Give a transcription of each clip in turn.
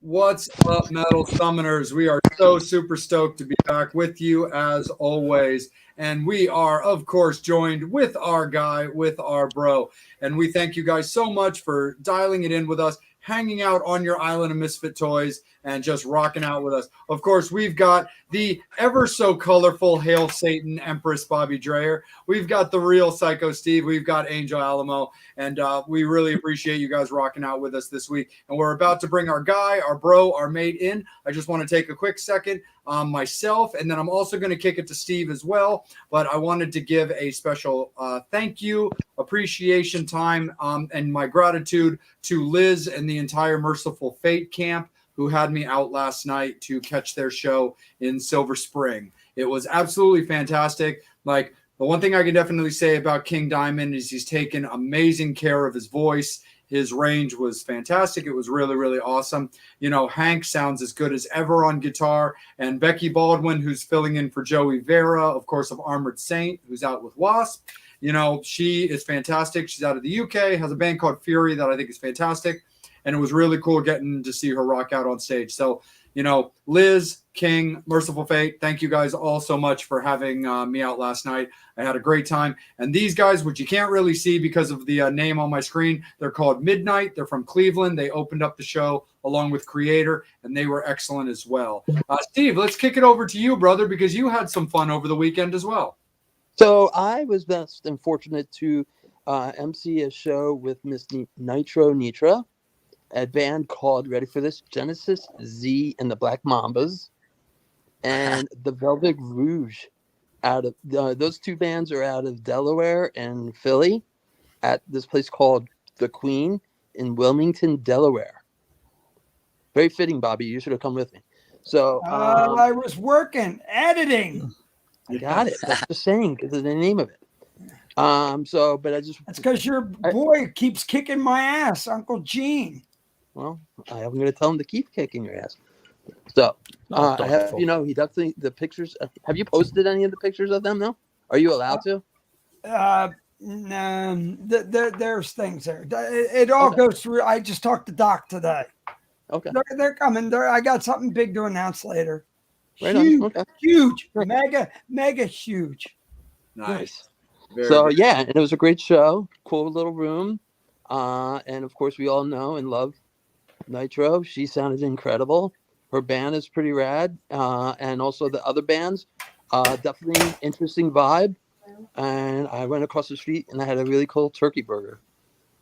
What's up, Metal Summoners? We are so super stoked to be back with you as always. And we are, of course, joined with our guy, with our bro. And we thank you guys so much for dialing it in with us, hanging out on your island of misfit toys, and just rocking out with us. Of course, we've got the ever so colorful Hail Satan Empress Bobby Dreyer. We've got the real Psycho Steve. We've got Angel Alamo. And we really appreciate you guys rocking out with us this week. And we're about to bring our guy, our bro, our mate in. I just want to take a quick second myself, and then I'm also going to kick it to Steve as well. But I wanted to give a special thank you, appreciation time, and my gratitude to Liz and the entire Merciful Fate camp who had me out last night to catch their show in Silver Spring. It was absolutely fantastic. Like, the one thing I can definitely say about King Diamond is he's taken amazing care of his voice. His range was fantastic. It was really, really awesome. You know, Hank sounds as good as ever on guitar. And Becky Baldwin, who's filling in for Joey Vera, of course, of Armored Saint, who's out with Wasp. You know, she is fantastic. She's out of the UK, has a band called Fury that I think is fantastic. And it was really cool getting to see her rock out on stage. So, you know, Liz, King, Merciful Fate, thank you guys all so much for having me out last night. I had a great time. And these guys, which you can't really see because of the name on my screen, they're called Midnight. They're from Cleveland. They opened up the show along with Creator, and they were excellent as well. Steve, let's kick it over to you, brother, because you had some fun over the weekend as well. So I was best and fortunate to MC a show with Miss Nitro Nitra, a band called, ready for this, Genesis Z and the Black Mambas, and the Velvet Rouge. Out of those two bands are out of Delaware and Philly at this place called The Queen in Wilmington, Delaware. Very fitting, Bobby. You should have come with me. So I was working, editing. I got it. That's the saying because of the name of it. That's because your boy keeps kicking my ass, Uncle Gene. Well, I'm going to tell him to keep kicking your ass. So, I have, he definitely, the pictures, have you posted any of the pictures of them now? Are you allowed to? No, there's things there. It all goes through. I just talked to Doc today. Okay. They're coming. I got something big to announce later. Right huge, on. Okay. Huge, mega huge. Nice. Yeah, and it was a great show. Cool little room. And of course, we all know and love Nitro. She sounded incredible. Her band is pretty rad. And also the other bands, definitely interesting vibe. And I went across the street and I had a really cool turkey burger.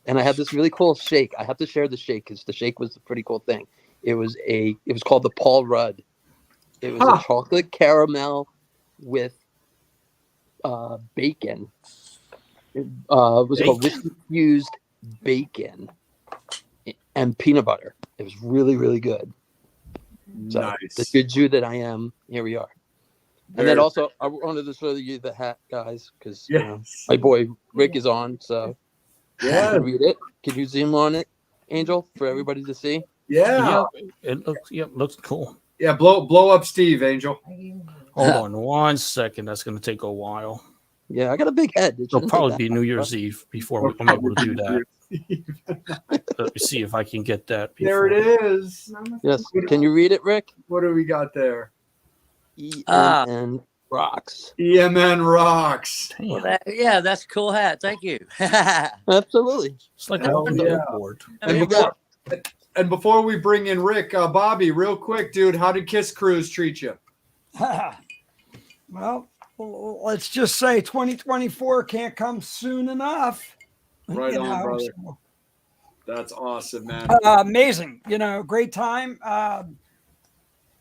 And I had this really cool shake. I have to share the shake because the shake was a pretty cool thing. It was called the Paul Rudd. It was a chocolate caramel with bacon. It was called whiskey fused bacon and peanut butter. It was really, really good. So, nice. The good Jew that I am, here we are. And then also, I wanted to show you the hat, guys, because my boy Rick is on. So, yeah, read it. Can you zoom on it, Angel, for everybody to see? Yeah, it looks cool. Yeah, blow up Steve, Angel. Hold on 1 second. That's going to take a while. Yeah, I got a big head. It'll probably be New Year's Eve before I'm able to do that. Let me see if I can get that. There it is. Yes. Can you read it, Rick? What do we got there? EMN rocks. EMN rocks. Well, that's a cool hat. Thank you. Absolutely. It's like a billboard. And before we bring in Rick, Bobby, real quick, dude, how did Kiss Cruise treat you? Well, let's just say 2024 can't come soon enough. Right on, brother. That's awesome, man. Amazing. Great time.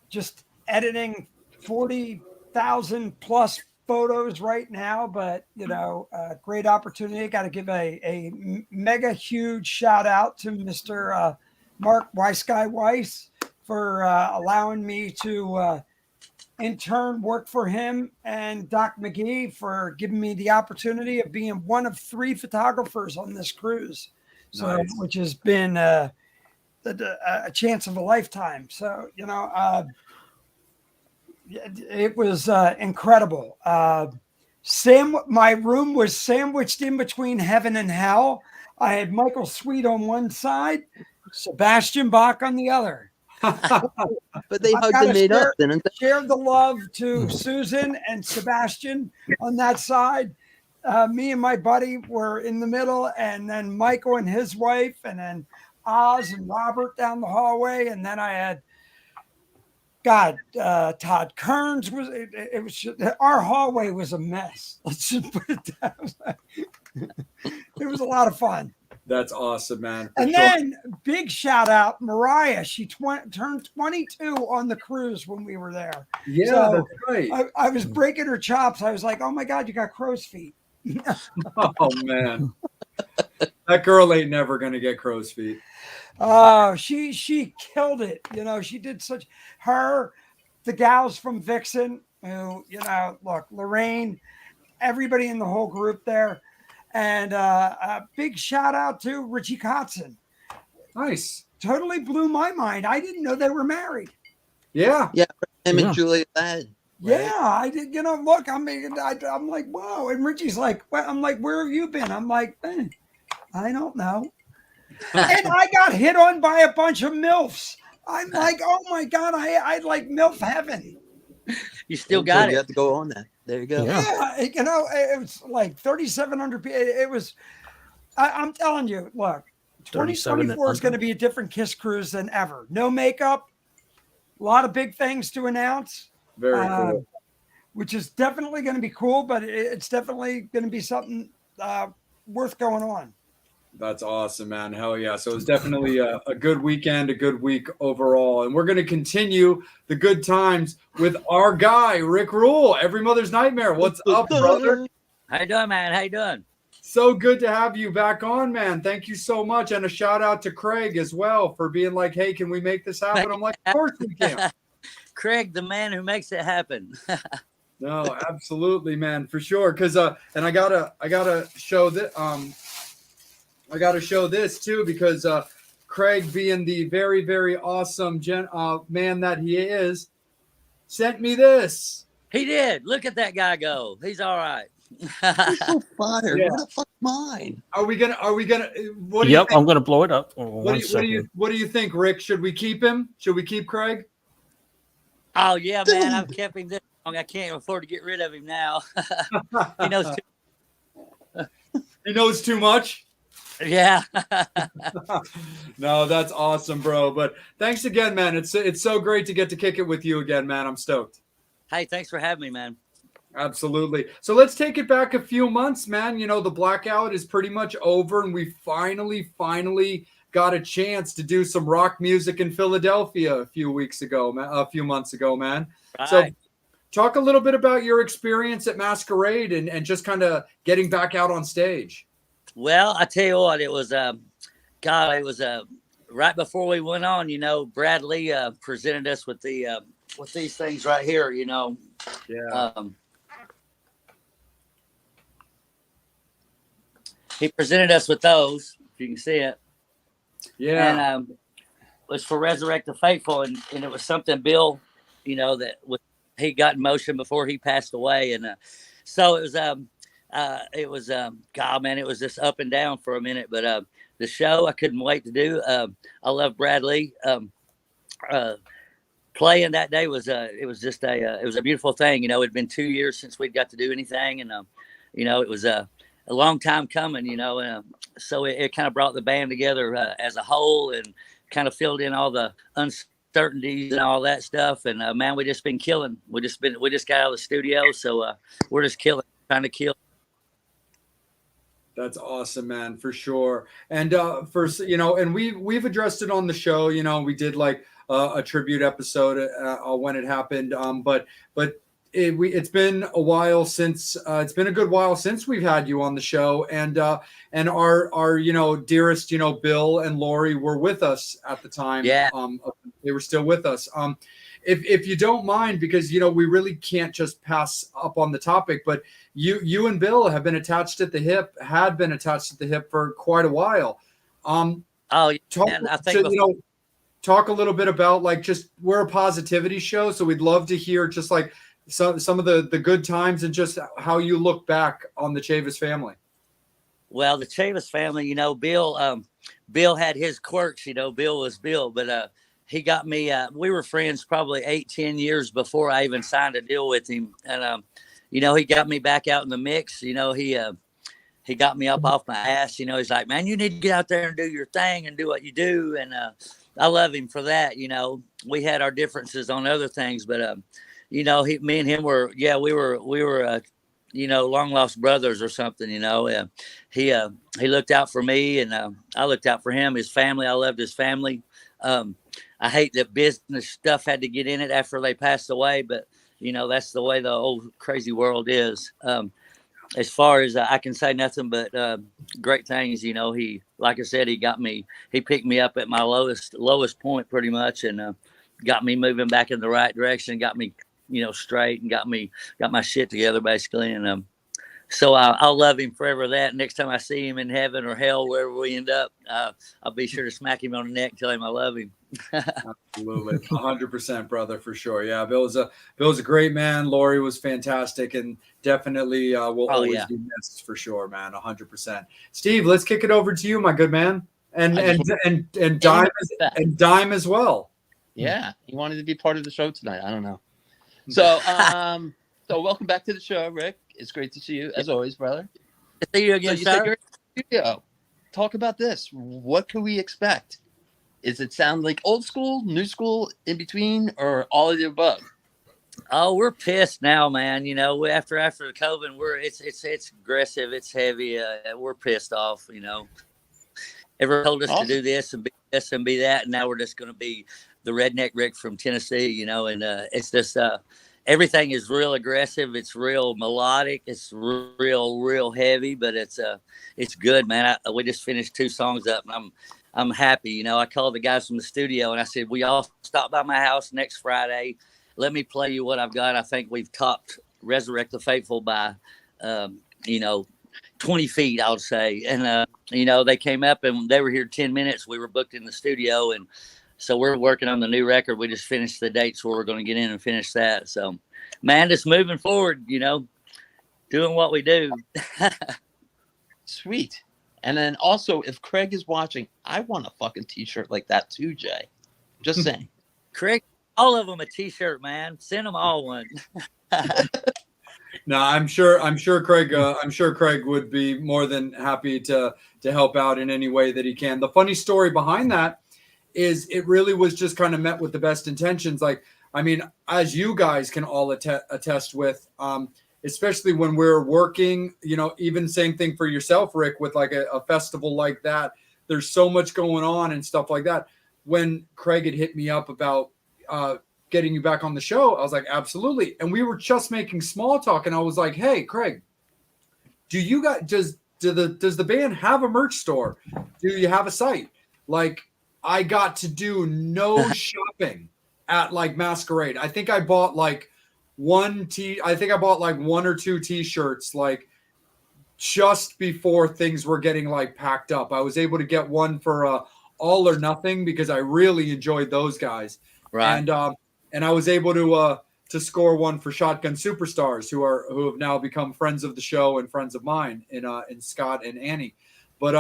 Just editing 40,000 plus photos right now, but great opportunity. Got to give a mega huge shout out to Mr. Mark Weiss for allowing me to in turn work for him, and Doc McGee for giving me the opportunity of being one of 3 photographers on this cruise. So, nice. Which has been a chance of a lifetime. So, it was incredible. My room was sandwiched in between heaven and hell. I had Michael Sweet on one side, Sebastian Bach on the other. But they I've hugged gotta and made up, didn't they? Share the love to Susan and Sebastian on that side. Me and my buddy were in the middle, and then Michael and his wife, and then Oz and Robert down the hallway, and then I had Todd Kearns was. It was just, our hallway was a mess. Let's just put it that way. It was a lot of fun. That's awesome, man. And then big shout out, Mariah. She turned 22 on the cruise when we were there. Yeah, so that's right. I was breaking her chops. I was like, oh my God, you got crow's feet. Oh, man. That girl ain't never going to get crow's feet. Oh, she killed it. You know, she did the gals from Vixen, who, you know, look, Lorraine, everybody in the whole group there. And a big shout out to Richie Kotzen. Nice. Totally blew my mind. I didn't know they were married. Yeah. Yeah, him and Julia Ladd. Right? Yeah, I did. You know, look, I'm like, whoa. And Richie's like, well, I'm like, where have you been? I'm like, I don't know. And I got hit on by a bunch of MILFs. I'm like, oh my God, I like MILF heaven. You still got it. You have to go on that. There you go. Yeah, you know, it was like 3,700 people. It was, I'm telling you, look, 2024 is going to be a different Kiss cruise than ever. No makeup, a lot of big things to announce. Very cool. Which is definitely going to be cool, but it's definitely going to be something worth going on. That's awesome, man. Hell yeah. So it's definitely a good weekend, a good week overall. And we're going to continue the good times with our guy, Rick Ruhl, Every Mother's Nightmare. What's up, brother? How you doing, man? How you doing? So good to have you back on, man. Thank you so much. And a shout out to Craig as well for being like, hey, can we make this happen? I'm like, of course we can. Craig, the man who makes it happen. No, absolutely, man, for sure. Because and I gotta show that I got to show this too, because Craig, being the very, very awesome man that he is, sent me this. He did. Look at that guy go. He's all right. He's so fired. Yeah. What the fuck, mine? Are we gonna? What do Yep, you think? I'm gonna blow it up. What do you think, Rick? Should we keep him? Should we keep Craig? Oh yeah, man. I've kept him this long. I can't afford to get rid of him now. He knows He knows too much. Yeah. No, that's awesome, bro. But thanks again, man. It's so great to get to kick it with you again, man. I'm stoked. Hey, thanks for having me, man. Absolutely. So let's take it back a few months, man. You know, the blackout is pretty much over, and we finally got a chance to do some rock music in Philadelphia a few months ago, man. Right. So talk a little bit about your experience at Masquerade and just kind of getting back out on stage. Well, I tell you what, it was right before we went on, you know, Brad Lee presented us with with these things right here, you know. Yeah. He presented us with those, if you can see it. Yeah. And it was for Resurrect the Faithful, and it was something Bill, you know, he got in motion before he passed away, and so it was God, man, it was just up and down for a minute, but the show I couldn't wait to do. I love Brad Lee. Playing that day was it was a beautiful thing. You know, it'd been 2 years since we'd got to do anything, and you know, it was a long time coming. You know, so it kind of brought the band together as a whole, and kind of filled in all the uncertainties and all that stuff. And man, we just been killing. We just got out of the studio, so we're just trying to kill. That's awesome, man, for sure. And first, you know, and we've addressed it on the show. You know, we did like a tribute episode when it happened. But it's been a while since it's been a good while since we've had you on the show. And our you know, dearest, you know, Bill and Lori were with us at the time. Yeah. They were still with us. If you don't mind, because, you know, we really can't just pass up on the topic, but you and Bill have been attached at the hip, for quite a while. Talk a little bit about, like, just, we're a positivity show, so we'd love to hear just like some of the good times and just how you look back on the Chavis family. Well, the Chavis family, you know, Bill had his quirks, you know, Bill was Bill, but he got me. We were friends probably 8-10 years before I even signed a deal with him, and you know, he got me back out in the mix. You know, he got me up off my ass. You know, he's like, man, you need to get out there and do your thing and do what you do. And I love him for that. You know, we had our differences on other things, but you know, me and him were, we were, you know, long lost brothers or something. You know, he looked out for me, and I looked out for him. His family, I loved his family. I hate that business stuff had to get in it after they passed away, but you know, that's the way the old crazy world is. As far as I can say nothing but great things. You know, he, like I said, he picked me up at my lowest point pretty much, and got me moving back in the right direction, got me, you know, straight, and got my shit together basically. And so I'll love him forever. That next time I see him in heaven or hell, wherever we end up, I'll be sure to smack him on the neck, tell him I love him. Absolutely, 100%, brother, for sure. Yeah, Bill's a great man. Lori was fantastic, and definitely will always be missed for sure, man. 100%. Steve, let's kick it over to you, my good man, and Dime as well. Yeah, he wanted to be part of the show tonight. I don't know. So, so welcome back to the show, Rick. It's great to see you as always, brother. See you again, so you sir. said you're in the studio. Talk about this. What can we expect? Is it sound like old school, new school, in between, or all of the above? Oh, we're pissed now, man. You know, after the COVID, it's aggressive, it's heavy. We're pissed off. You know, everyone told us to do this and be this and be that, and now we're just going to be the redneck Rick from Tennessee. You know, and it's just everything is real aggressive. It's real melodic. It's real heavy, but it's good, man. We just finished 2 songs up, and I'm happy. You know, I called the guys from the studio and I said, we all stop by my house next Friday. Let me play you what I've got. I think we've topped Resurrect the Faithful by, you know, 20 feet, I would say. And, you know, they came up and they were here 10 minutes. We were booked in the studio. And so we're working on the new record. We just finished the dates where we're going to get in and finish that. So, man, just moving forward, you know, doing what we do. Sweet. And then also, if Craig is watching, I want a fucking t-shirt like that too, Jay. Just saying. Craig, all of them a t-shirt, man. Send them all one. No, I'm sure Craig would be more than happy to help out in any way that he can. The funny story behind that is it really was just kind of met with the best intentions. Like, I mean, as you guys can all attest with, especially when we're working, you know, even same thing for yourself, Rick, with like a festival like that, there's so much going on and stuff like that. When Craig had hit me up about getting you back on the show, I was like, absolutely. And we were just making small talk, and I was like, hey, Craig, do you guys, does the band have a merch store? Do you have a site? Like, I got to do no shopping at like Masquerade. I think I bought like one or two t-shirts like just before things were getting like packed up. I was able to get one for All or Nothing because I really enjoyed those guys. Right. And I was able to score one for Shotgun Superstars who have now become friends of the show and friends of mine in Scott and Annie. But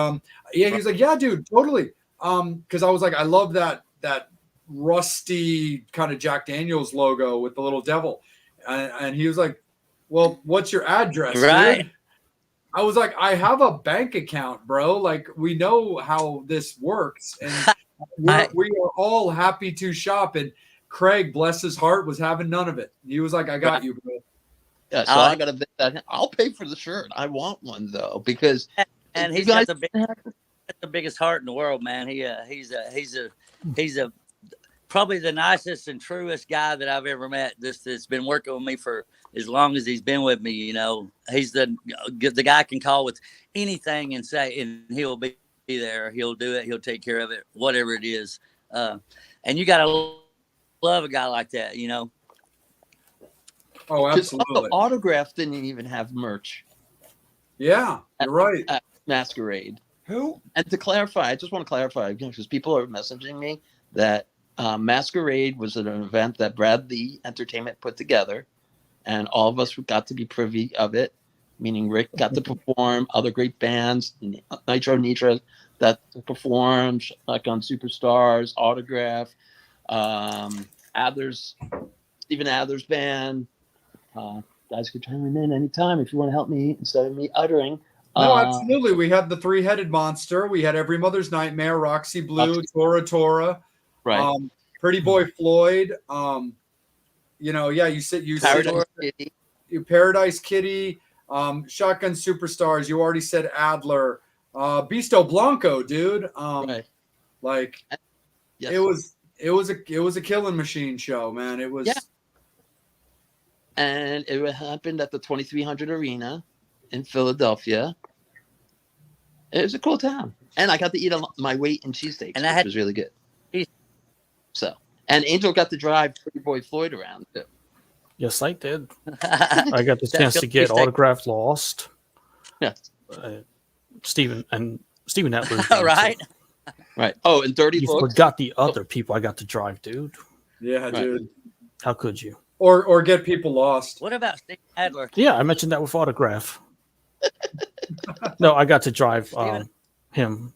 yeah, he was like, yeah, dude, totally. Because I was like, I love that rusty kind of Jack Daniels logo with the little devil. And he was like, well, what's your address? Right. Dude? I was like, I have a bank account, bro. Like, we know how this works. And we are all happy to shop. And Craig, bless his heart, was having none of it. He was like, I got you, bro. Yeah, so I got to bet that. I'll pay for the shirt. I want one, though, because... And he's got the biggest heart in the world, man. He's probably the nicest and truest guy that I've ever met. That's been working with me for as long as he's been with me. You know, he's the guy can call with anything and say, and he'll be there. He'll do it. He'll take care of it, whatever it is. And you got to love a guy like that, you know. Oh, absolutely. Autograph didn't even have merch. Yeah, you're right. At Masquerade. Who? And to clarify, I just want to clarify because people are messaging me that Masquerade was an event that Brad Lee Entertainment put together, and all of us got to be privy of it. Meaning Rick got to perform, other great bands, Nitro Nitra that performed, like on Superstars, Autograph, Stephen Adler's band. Guys could chime in anytime if you want to help me instead of me uttering. No, absolutely. We had the three-headed monster. We had Every Mother's Nightmare, Roxy Blue, Tora Tora, right? Pretty Boy Floyd. You said Paradise Kitty, Shotgun Superstars. You already said Adler, Bisto Blanco, dude. Right. Like, yes. it was a killing machine show, man. It was. Yeah. And it happened at the 2300 Arena in Philadelphia. It was a cool town, and I got to eat my weight in cheesesteaks, which was really good. So, and Angel got to drive Pretty Boy Floyd around too. Yes, I did. I got the chance to get Autograph Lost. Yeah, Stephen Adler. Right. Right. Oh, and Dirty You Looks. forgot the other people I got to drive, dude. Yeah, Right. dude. How could you? Or get people lost. What about Steve Adler? Yeah, I mentioned that with Autograph. No, I got to drive him.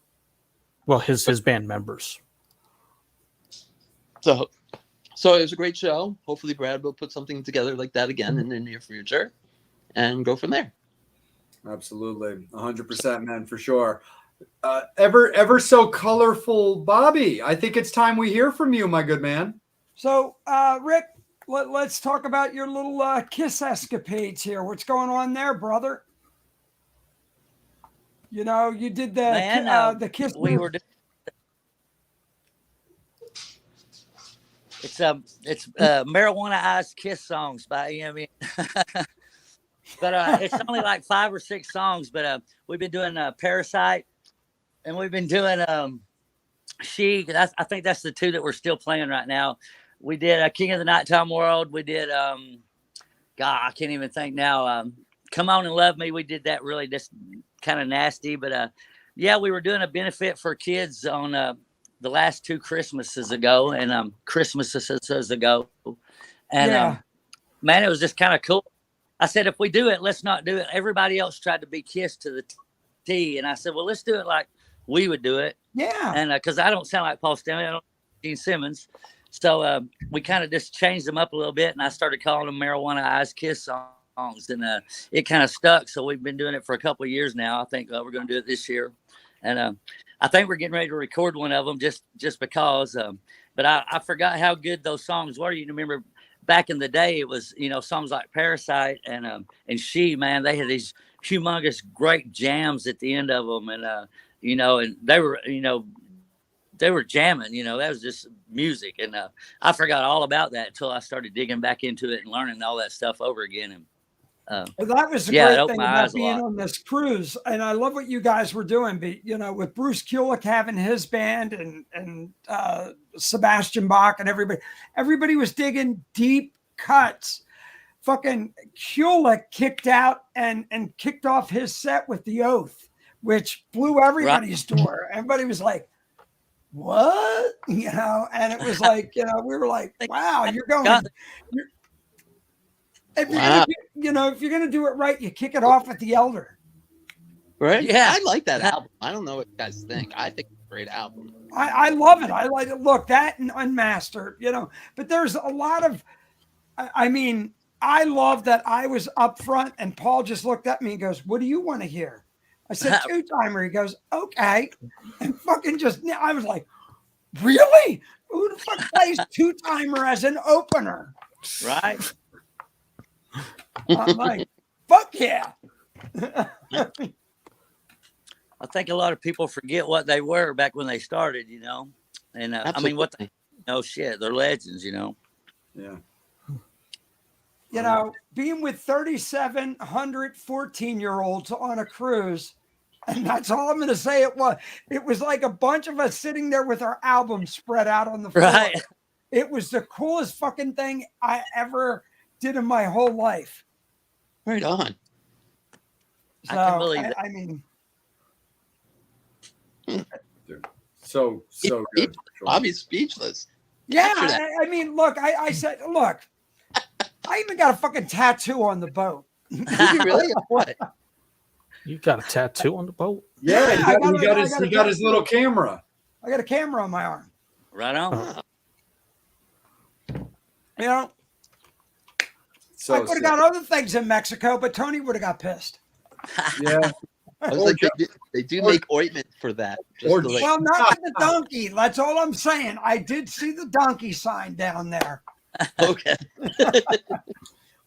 Well, his band members. So it was a great show. Hopefully Brad will put something together like that again in the near future and go from there. Absolutely. 100%, man, for sure. Ever so colorful Bobby, I think it's time we hear from you, my good man. So, Rick, let's talk about your little Kiss escapades here. What's going on there, brother? You know, you did the Kiss. We were. It's Marijuana Eyes Kiss songs by EMN. But it's only like 5 or 6 songs. But we've been doing Parasite, and we've been doing She. I think that's the 2 that we're still playing right now. We did King of the Nighttime World. We did God, I can't even think now. Come On and Love Me. We did that really just kind of nasty, but yeah, we were doing a benefit for kids on the last 2 Christmases ago, and Christmases ago, and man, it was just kind of cool. I said, if we do it, let's not do it. Everybody else tried to be Kiss to the T, and I said, well, let's do it like we would do it. Yeah, and because I don't sound like Paul Stanley, I don't Gene Simmons. So we kind of just changed them up a little bit, and I started calling them Marijuana Eyes Kiss songs, and it kind of stuck. So we've been doing it for a couple of years now. I think we're going to do it this year, and I think we're getting ready to record one of them just because. But I forgot how good those songs were. You remember back in the day, it was songs like Parasite and She, man, they had these humongous great jams at the end of them, and and they were they were jamming, that was just music. And I forgot all about that until I started digging back into it and learning all that stuff over again. And that was the great thing about being on this cruise. And I love what you guys were doing, but, with Bruce Kulick having his band and Sebastian Bach and everybody was digging deep cuts. Fucking Kulick kicked out and kicked off his set with The Oath, which blew everybody's door. Everybody was like, what? And it was like, we were like, wow, you're going. If you're gonna do it right, you kick it off with The Elder. Right? Yeah, I like that album. I don't know what you guys think. I think it's a great album. I love it. I like it. Look, that and Unmastered, but there's a lot of, I love that I was up front and Paul just looked at me and goes, what do you want to hear? I said, 2-timer. He goes, okay. And fucking I was like, really? Who the fuck plays 2-timer as an opener? Right. I'm like, fuck yeah. I think a lot of people forget what they were back when they started, and what shit, they're legends, Yeah. Being with 3,700 14-year-olds on a cruise, and that's all I'm going to say. It was like a bunch of us sitting there with our albums spread out on the floor. Right. It was the coolest fucking thing I ever did in my whole life. Right on. So, I can believe that. I mean, so good. Bobby's speechless. Yeah, look, I said, look, I even got a fucking tattoo on the boat. Did you really? What? You got a tattoo on the boat? Yeah, he got his little camera. I got a camera on my arm. Right on. You know, So I could have got other things in Mexico, but Tony would have got pissed. Yeah. I was like, they do make ointment for that. Just or to, like, Well, not for the donkey. That's all I'm saying. I did see the donkey sign down there. okay.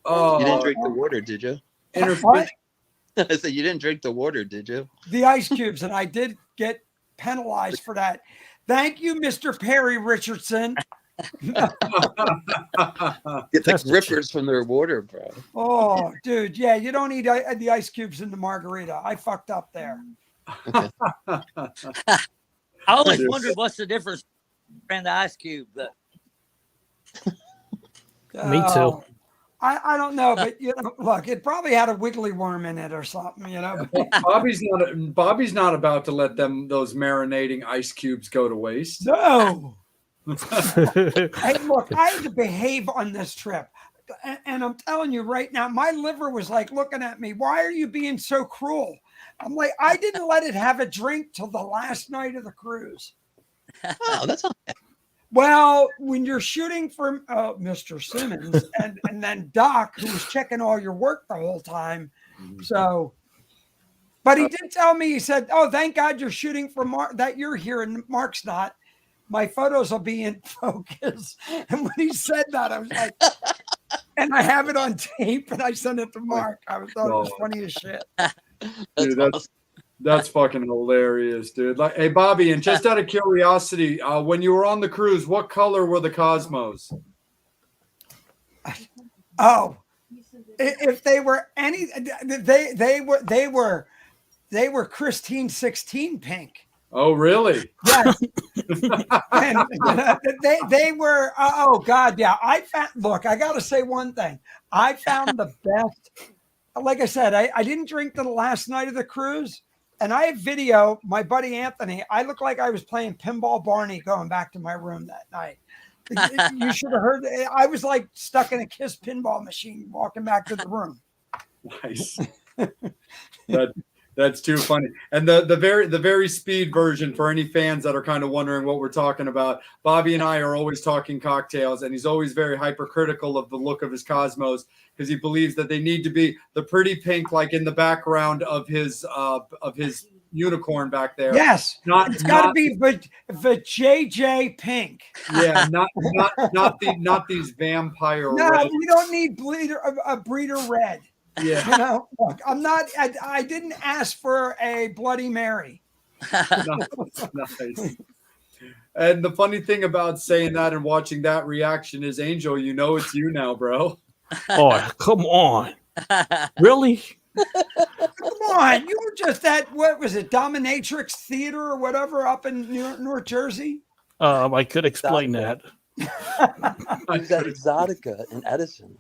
Oh, You didn't drink the water, did you? What? I said you didn't drink the water, did you? The ice cubes, and I did get penalized for that. Thank you, Mr. Perry Richardson. Get the grippers from their water, bro. Oh, dude, yeah, you don't need the ice cubes in the margarita. I fucked up there. Okay. I always wondered what's the difference between the ice cube. But Me too. I don't know, but you know, look, it probably had a wiggly worm in it or something, you know. Bobby's not about to let those marinating ice cubes go to waste. No. Hey, look, I had to behave on this trip. And I'm telling you right now, my liver was like looking at me. Why are you being so cruel? I'm like, I didn't let it have a drink till the last night of the cruise. Oh, that's not bad. Well, when you're shooting for Mr. Simmons and then Doc, who was checking all your work the whole time. So, but he did tell me, he said, oh, thank God you're shooting for Mark, that you're here and Mark's not. My photos will be in focus. And when he said that, I was like, and I have it on tape and I sent it to Mark. I thought it was funny as shit. Dude, that's fucking hilarious, dude. Like, hey, Bobby, and just out of curiosity, when you were on the cruise, what color were the Cosmos? Oh, if they were any, they were Christine 16 pink. Oh, really? Yes. And they were, oh God, yeah. Look, I got to say one thing. I found the best, like I said, I didn't drink the last night of the cruise. And I have video, my buddy Anthony, I look like I was playing Pinball Barney going back to my room that night. You should have heard, I was like stuck in a KISS pinball machine walking back to the room. Nice. That's too funny. And the very speed version for any fans that are kind of wondering what we're talking about. Bobby and I are always talking cocktails, and he's always very hypercritical of the look of his Cosmos because he believes that they need to be the pretty pink, like in the background of his unicorn back there. Yes, it's got to be the JJ pink. Yeah, not these vampire. No, red. we don't need a breeder red. Yeah. You know, look, I didn't ask for a Bloody Mary. Nice. And the funny thing about saying that and watching that reaction is, Angel, you know it's you now, bro. Oh, come on. Really? Come on, you were just at, what was it, Dominatrix Theater or whatever up in North Jersey? I could explain that. He's at Exotica in Edison.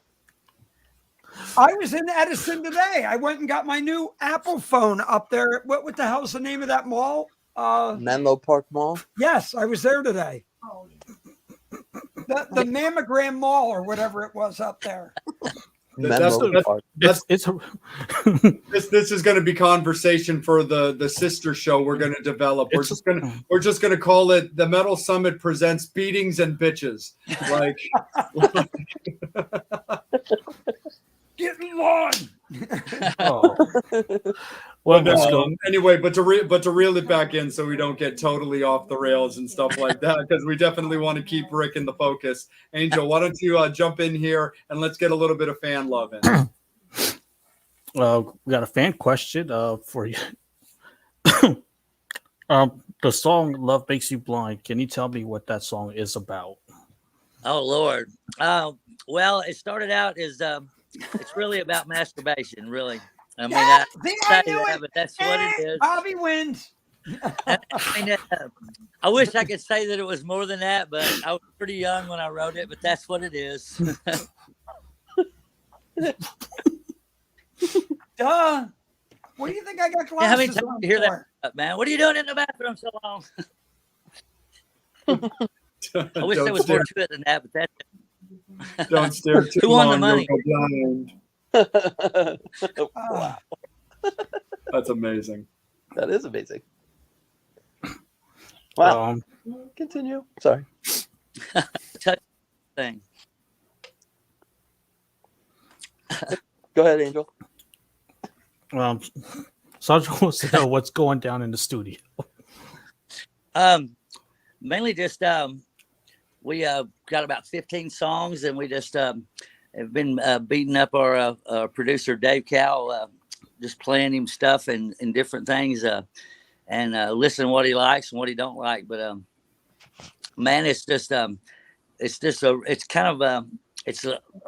I was in Edison today. I went and got my new Apple phone up there. What the hell's the name of that mall? Menlo Park Mall? Yes, I was there today. The Mammogram Mall or whatever it was up there. This is going to be conversation for the sister show we're going to develop. We're just going to call it the Metal Summit presents beatings and bitches. Like get in line. Oh. Well, anyway, but to reel it back in so we don't get totally off the rails and stuff like that, because we definitely want to keep Rick in the focus. Angel, why don't you jump in here and let's get a little bit of fan love in. We got a fan question for you. The song "Love Makes You Blind." Can you tell me what that song is about? Oh Lord. Well, it started out as it's really about masturbation, really. I mean, I knew it. But that's what it is. Bobby wins. I mean, I wish I could say that it was more than that, but I was pretty young when I wrote it. But that's what it is. Duh. What do you think I got glasses How many times on you hear for? that, man? What are you doing in the bathroom so long? I wish there was more to it than that, but that's it. Don't stare too Who won long, the money? Wow. That's amazing. That is amazing. Wow. Continue. Sorry. Touch thing. Go ahead, Angel. Sandra wants to know what's going down in the studio. Mainly just we got about 15 songs, and we just have been beating up our producer Dave Cowell, just playing him stuff and different things, and listening what he likes and what he don't like. But man, it's kind of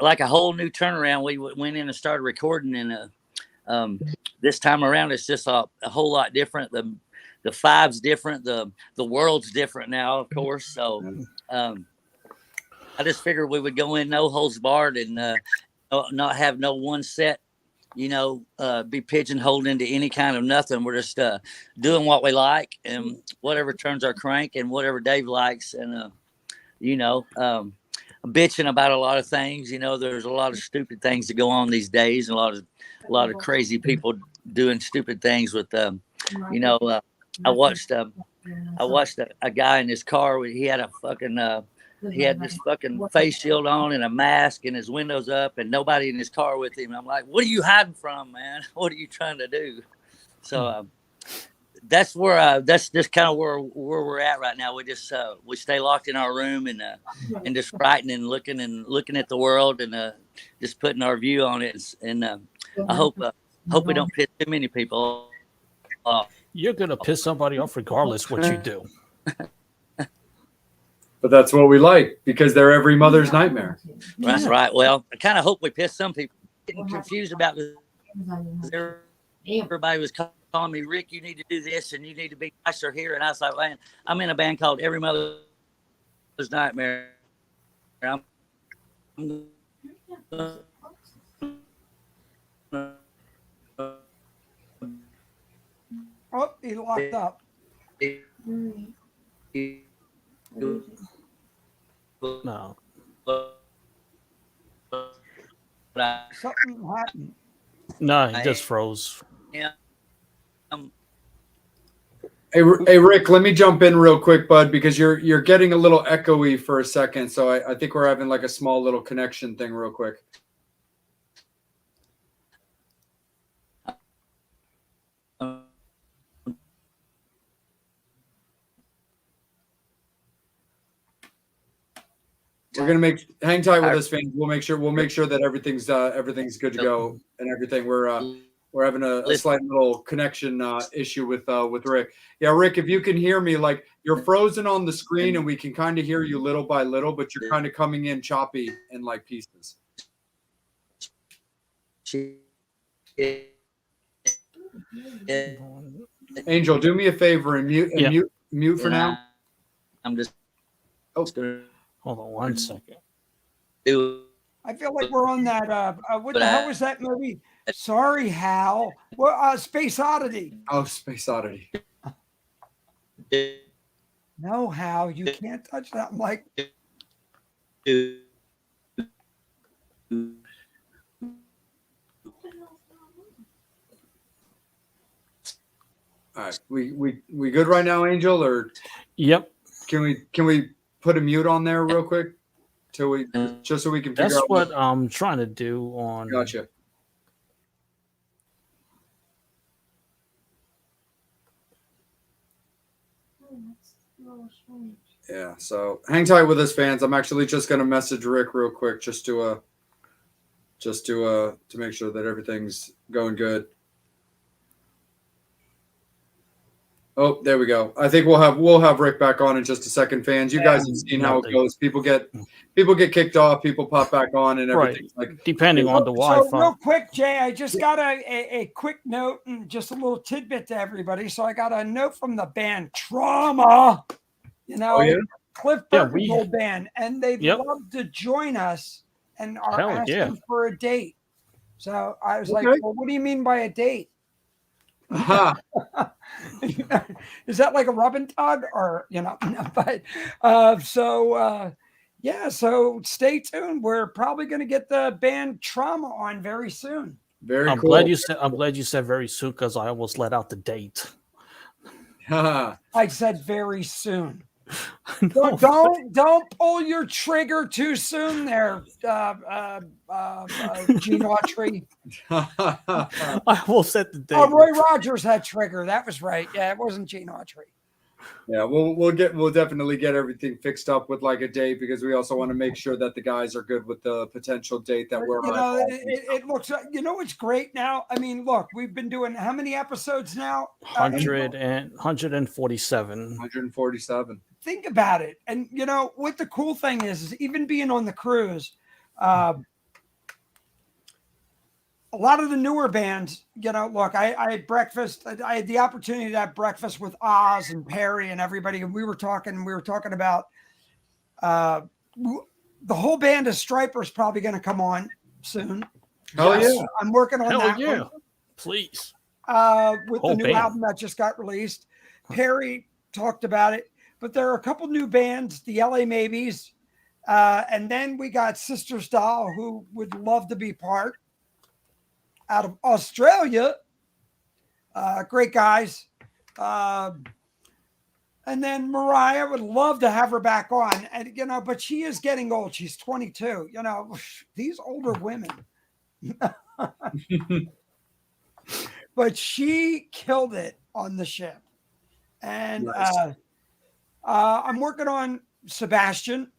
like a whole new turnaround. We went in and started recording, and this time around it's just a whole lot different. The vibe's different. The world's different now, of course. So I just figured we would go in no holds barred and not have no one set, be pigeonholed into any kind of nothing. We're just doing what we like and whatever turns our crank and whatever Dave likes. And, bitching about a lot of things. There's a lot of stupid things that go on these days, and a lot of crazy people doing stupid things with, I watched a guy in his car. He had he had this fucking face shield on and a mask and his windows up and nobody in his car with him. I'm like, what are you hiding from, man? What are you trying to do? So that's just kind of where we're at right now. We just we stay locked in our room and just writing and looking at the world and just putting our view on it. And I hope we don't piss too many people off. You're gonna piss somebody off regardless what you do. But that's what we like, because they're every mother's nightmare. That's right. Well, I kind of hope we piss some people. Getting confused about this. Everybody was calling me, Rick, you need to do this and you need to be nicer here. And I was like, man, I'm in a band called Every Mother's Nightmare. Oh, he locked up. No. Something happened. No, he just froze. Yeah. Hey, Rick, let me jump in real quick, bud, because you're getting a little echoey for a second. So I think we're having like a small little connection thing real quick. We're gonna hang tight with us, fans. We'll make sure that everything's good to go and everything. We're having a slight little connection issue with Rick. Yeah, Rick, if you can hear me, like you're frozen on the screen and we can kind of hear you little by little, but you're kind of coming in choppy in like pieces. Angel, do me a favor and mute for now. I'm just. Hold on one second. I feel like we're on that. What the hell was that movie? Sorry, Hal. Well, Space Oddity. Oh, Space Oddity. No, Hal, you can't touch that. I'm like, all right, we good right now, Angel? Or yep. Can we put a mute on there real quick just so we can figure out? That's what I'm trying to do on. Gotcha. Yeah, so hang tight with us, fans. I'm actually just gonna message Rick real quick just to make sure that everything's going good. Oh, there we go. I think we'll have Rick back on in just a second, fans. You guys have seen how it goes. People get kicked off, people pop back on, and everything. Right. Like depending on the Wi-Fi. So real quick, Jay, I just got a quick note and just a little tidbit to everybody. So I got a note from the band Trauma. Cliff Burton's old band, and they'd love to join us and are asking for a date. So I was like, well, what do you mean by a date? Uh-huh. Is that like a rubbing tug or but so stay tuned. We're probably going to get the band Trauma on very soon. I'm cool. glad you said very soon, because I almost let out the date. I said very soon. No. Don't pull your trigger too soon there, Gene Autry. I will set the date. Oh, Roy Rogers had trigger. That was right. Yeah, it wasn't Gene Autry. Yeah, we'll definitely get everything fixed up with like a date, because we also want to make sure that the guys are good with the potential date that we're on. It looks like, what's great now. I mean, look, we've been doing how many episodes now? 147. 147. Think about it. And what the cool thing is even being on the cruise, a lot of the newer bands, look, I had breakfast. I had the opportunity to have breakfast with Oz and Perry and everybody. And we were talking about the whole band of Stripers probably going to come on soon. Oh, yeah. I'm working on that one. Please. With the new album that just got released. Perry talked about it. But there are a couple new bands, the LA Maybes. And then we got Sisters Doll, who would love to be part. Out of Australia, great guys. And then Mariah, would love to have her back on. And, but she is getting old. She's 22. These older women. But she killed it on the ship. And nice. I'm working on Sebastian.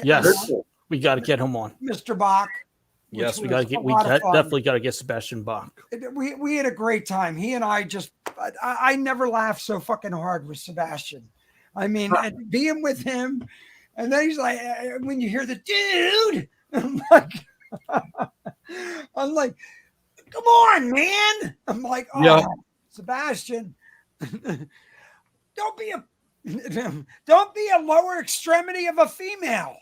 Yes, we got to get him on. Mr. Bach. Yes, we definitely got to get Sebastian Bach. We had a great time. He and I never laughed so fucking hard with Sebastian. I mean, and being with him, and then he's like, when you hear the dude, I'm like, come on, man. I'm like, oh, yeah. Sebastian, don't be a lower extremity of a female.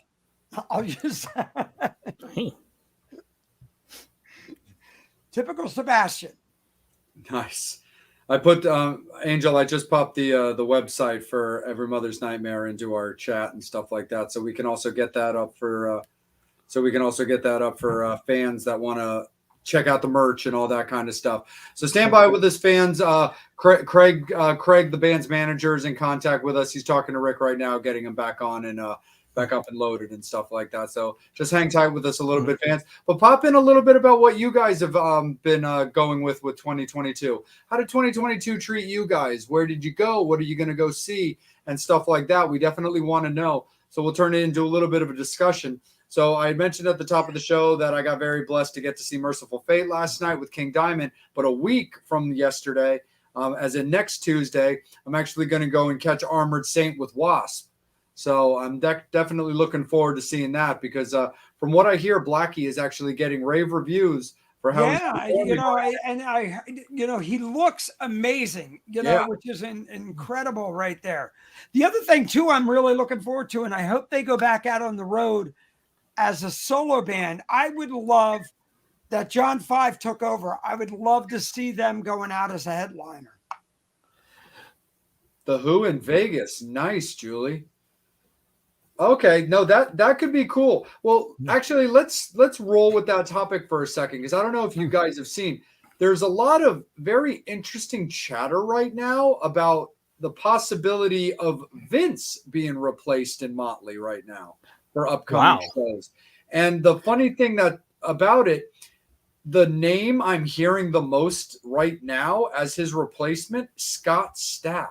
I'll just. Typical Sebastian. Nice. I put Angel. I just popped the website for Every Mother's Nightmare into our chat and stuff like that, so we can also get that up for. Fans that want to check out the merch and all that kind of stuff. So stand by with us, fans. Craig, the band's manager, is in contact with us. He's talking to Rick right now, getting him back on and back up and loaded and stuff like that. So just hang tight with us a little bit, fans. But pop in a little bit about what you guys have been going with 2022. How did 2022 treat you guys? Where did you go? What are you going to go see? And stuff like that. We definitely want to know. So we'll turn it into a little bit of a discussion. So I mentioned at the top of the show that I got very blessed to get to see Merciful Fate last night with King Diamond. But a week from yesterday, as in next Tuesday, I'm actually going to go and catch Armored Saint with Wasp. So I'm definitely looking forward to seeing that, because from what I hear, Blackie is actually getting rave reviews for how. Yeah, he looks amazing, which is incredible right there. The other thing too, I'm really looking forward to, and I hope they go back out on the road as a solo band. I would love that John 5 took over. I would love to see them going out as a headliner. The Who in Vegas. Nice, Julie. Okay, no, that could be cool. Well, actually, let's roll with that topic for a second, because I don't know if you guys have seen. There's a lot of very interesting chatter right now about the possibility of Vince being replaced in Motley right now for upcoming shows. And the funny thing about it, the name I'm hearing the most right now as his replacement, Scott Stapp.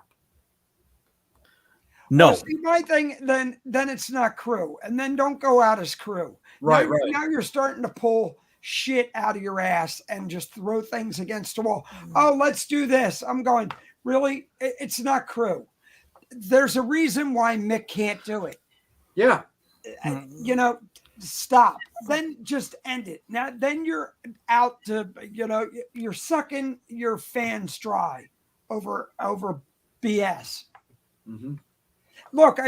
No. Well, see, my thing, then it's not crew. And then don't go out as crew. Right. Now you're starting to pull shit out of your ass and just throw things against the wall. Oh, let's do this. I'm going, really? It's not crew. There's a reason why Mick can't do it. Yeah. Stop. Then just end it. Now, then you're out to, you're sucking your fans dry over BS. Mm-hmm. Look,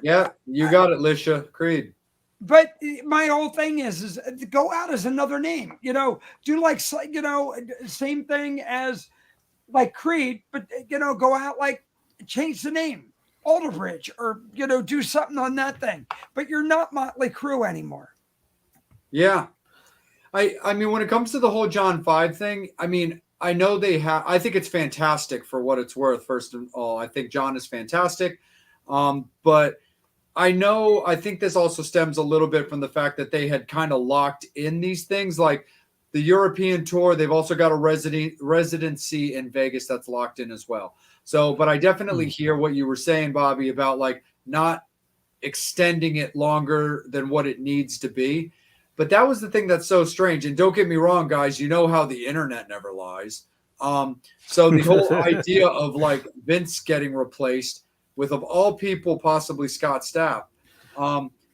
yeah, you got it, Lisha Creed. But my whole thing is go out as another name. Do like same thing as like Creed, but go out like change the name, Alter Bridge, or do something on that thing. But you're not Motley Crue anymore. Yeah, I mean, when it comes to the whole John 5 thing, I mean, I know they have. I think it's fantastic for what it's worth. First of all, I think John is fantastic. But I think this also stems a little bit from the fact that they had kind of locked in these things, like the European tour. They've also got a residency in Vegas that's locked in as well. So, but I definitely hear what you were saying, Bobby, about like not extending it longer than what it needs to be. But that was the thing that's so strange. And don't get me wrong, guys, you know how the internet never lies. So the whole idea of like Vince getting replaced with, of all people, possibly Scott Stapp,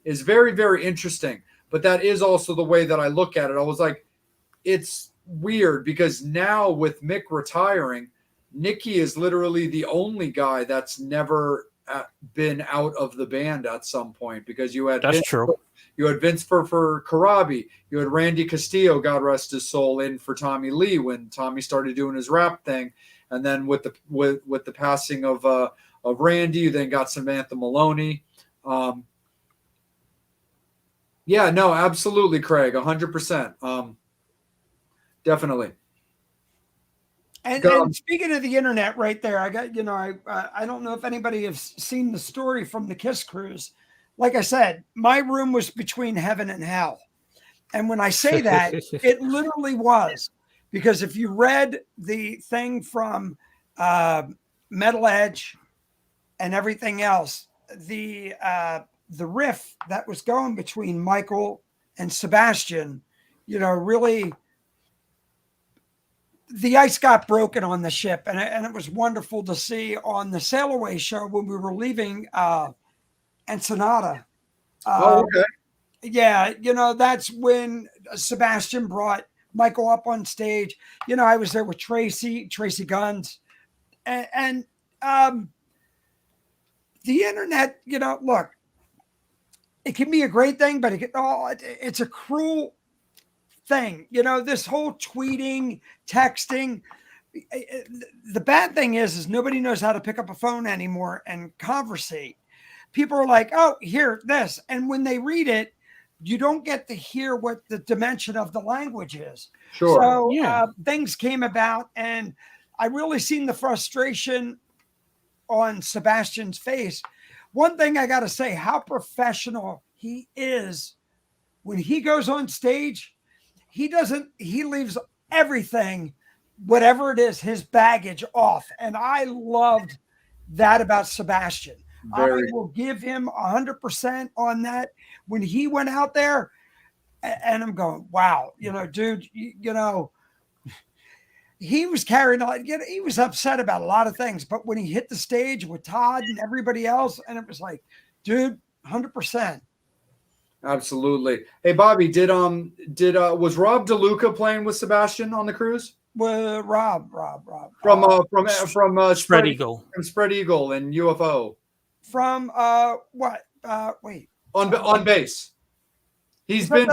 is very, very interesting. But that is also the way that I look at it. I was like, it's weird because now with Mick retiring, Nikki is literally the only guy that's never been out of the band at some point, because you had you had Vince for Karabi, you had Randy Castillo, God rest his soul, in for Tommy Lee when Tommy started doing his rap thing, and then with the passing of Randy, you then got Samantha Maloney. Yeah, no, absolutely, Craig, 100%. Definitely. And speaking of the internet, right there, I got, I don't know if anybody has seen the story from the Kiss cruise. Like I said, my room was between heaven and hell. And when I say that, it literally was, because if you read the thing from Metal Edge and everything else, the riff that was going between Michael and Sebastian, really, the ice got broken on the ship, and it was wonderful to see on the Sail Away show when we were leaving Ensenada. Okay. Yeah, that's when Sebastian brought Michael up on stage. I was there with Tracy Guns, and the internet. Look, it can be a great thing, but it's a cruel thing. This whole tweeting, texting. The bad thing is nobody knows how to pick up a phone anymore and conversate. People are like, oh, here, this. And when they read it, you don't get to hear what the dimension of the language is. Sure. So things came about, and I really seen the frustration on Sebastian's face. One thing I got to say, how professional he is when he goes on stage. He leaves everything, whatever it is, his baggage off. And I loved that about Sebastian. I will give him 100% on that. When he went out there, and I'm going, wow, dude, he was carrying on. He was upset about a lot of things, but when he hit the stage with Todd and everybody else, and it was like, dude, 100%. Absolutely. Hey, Bobby, was Rob DeLuca playing with Sebastian on the cruise? Well, Rob from Spread Eagle, from Spread Eagle and UFO. From what? Wait. On bass. He's been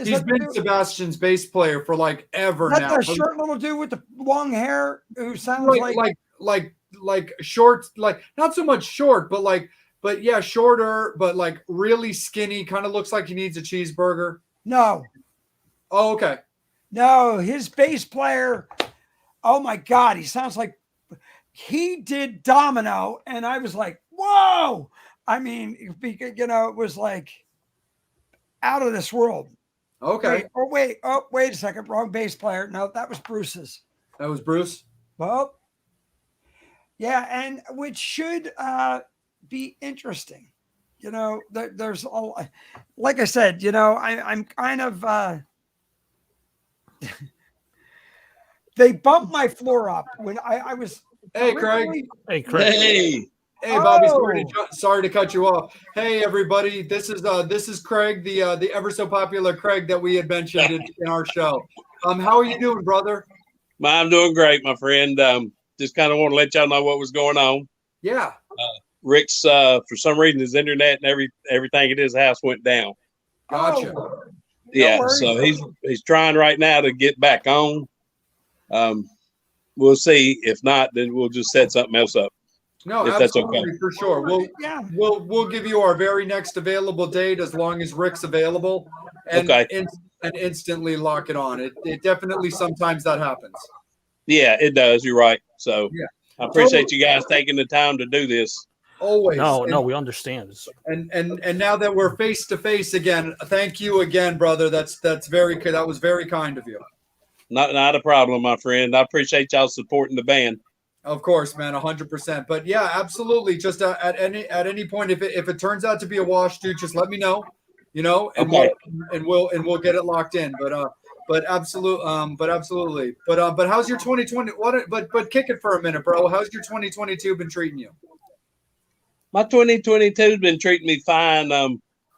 Sebastian's bass player for like ever now. That short little dude with the long hair who sounds like short, like not so much short, but yeah, shorter, but like really skinny, kind of looks like he needs a cheeseburger. No. Oh, okay. No, his bass player, oh my God, he sounds like he did Domino, and I was like, whoa. I mean, it was like out of this world. Okay. Wait a second, wrong bass player. No, that was Bruce's. That was Bruce? Well, yeah, and which should be interesting. There's all, like I said, I'm kind of they bumped my floor up when I was. Hey, Craig. Hey, Craig. Hey, Bobby. Sorry to cut you off. Hey, everybody. This is Craig, the ever so popular Craig that we had mentioned in our show. How are you doing, brother? I'm doing great, my friend. Just kind of want to let y'all know what was going on. Yeah. Rick's for some reason his internet and everything at his house went down. Gotcha. Yeah, so he's trying right now to get back on. We'll see. If not, then we'll just set something else up. No, if absolutely, that's okay. For sure. We'll give you our very next available date as long as Rick's available, and and instantly lock it on. It definitely sometimes that happens. Yeah, it does. You're right. So I appreciate you guys taking the time to do this. Always. No, we understand. And now that we're face to face again, thank you again, brother. That was very kind of you. Not a problem, my friend. I appreciate y'all supporting the band. Of course, man, 100%. But yeah, absolutely. Just at any point, if it turns out to be a wash, dude, just let me know. And okay. we'll get it locked in. But absolutely. But how's your 2020? But kick it for a minute, bro. How's your 2022 been treating you? My 2022 has been treating me fine.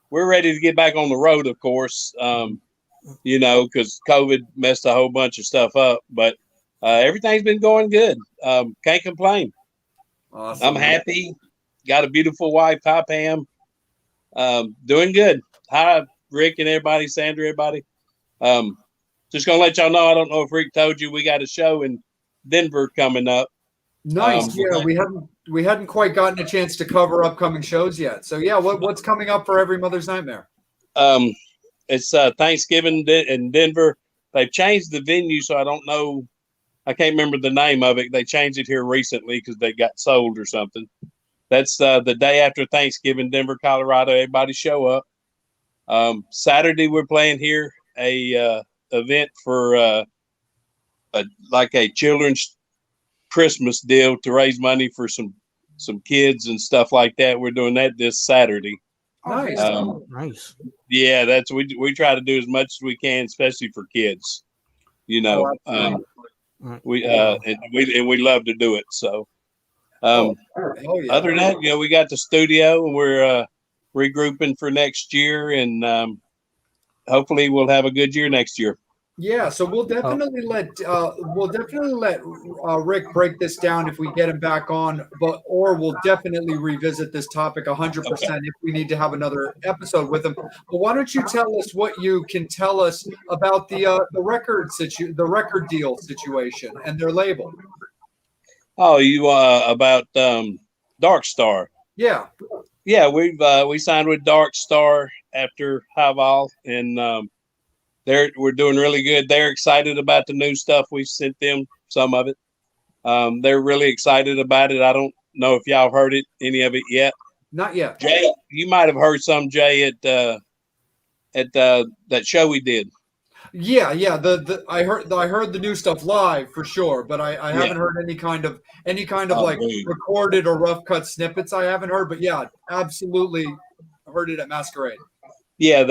We're ready to get back on the road, of course. Because COVID messed a whole bunch of stuff up, but everything's been going good. Can't complain. Awesome. I'm happy. Got a beautiful wife. Hi, Pam. Doing good. Hi, Rick and everybody, Sandra, everybody. Just gonna let y'all know. I don't know if Rick told you we got a show in Denver coming up. Nice. Yeah, we hadn't quite gotten a chance to cover upcoming shows yet. So yeah, what's coming up for Every Mother's Nightmare? It's Thanksgiving in Denver. They've changed the venue, so I don't know. I can't remember the name of it. They changed it here recently because they got sold or something. That's the day after Thanksgiving, Denver, Colorado. Everybody show up. Saturday we're playing here a event for a children's Christmas deal to raise money for some kids and stuff like that. We're doing that this Saturday. Nice. Nice. Yeah, that's we try to do as much as we can, especially for kids. We love to do it. So, yeah. Other than that, we got the studio and we're regrouping for next year, and hopefully we'll have a good year next year. Yeah, so we'll definitely let Rick break this down if we get him back on, or we'll definitely revisit this topic 100% if we need to have another episode with him. But why don't you tell us what you can tell us about the record deal situation and their label? Oh, you about Dark Star? Yeah. Yeah, we signed with Dark Star after High Vol, and we're doing really good. They're excited about the new stuff. We sent them some of it. They're really excited about it. I don't know if y'all heard any of it yet. Not yet. Jay, you might have heard some, Jay, at that show we did. Yeah. I heard the new stuff live for sure, but I haven't heard any kind of recorded or rough cut snippets. I haven't heard, but yeah, absolutely heard it at Masquerade. Yeah,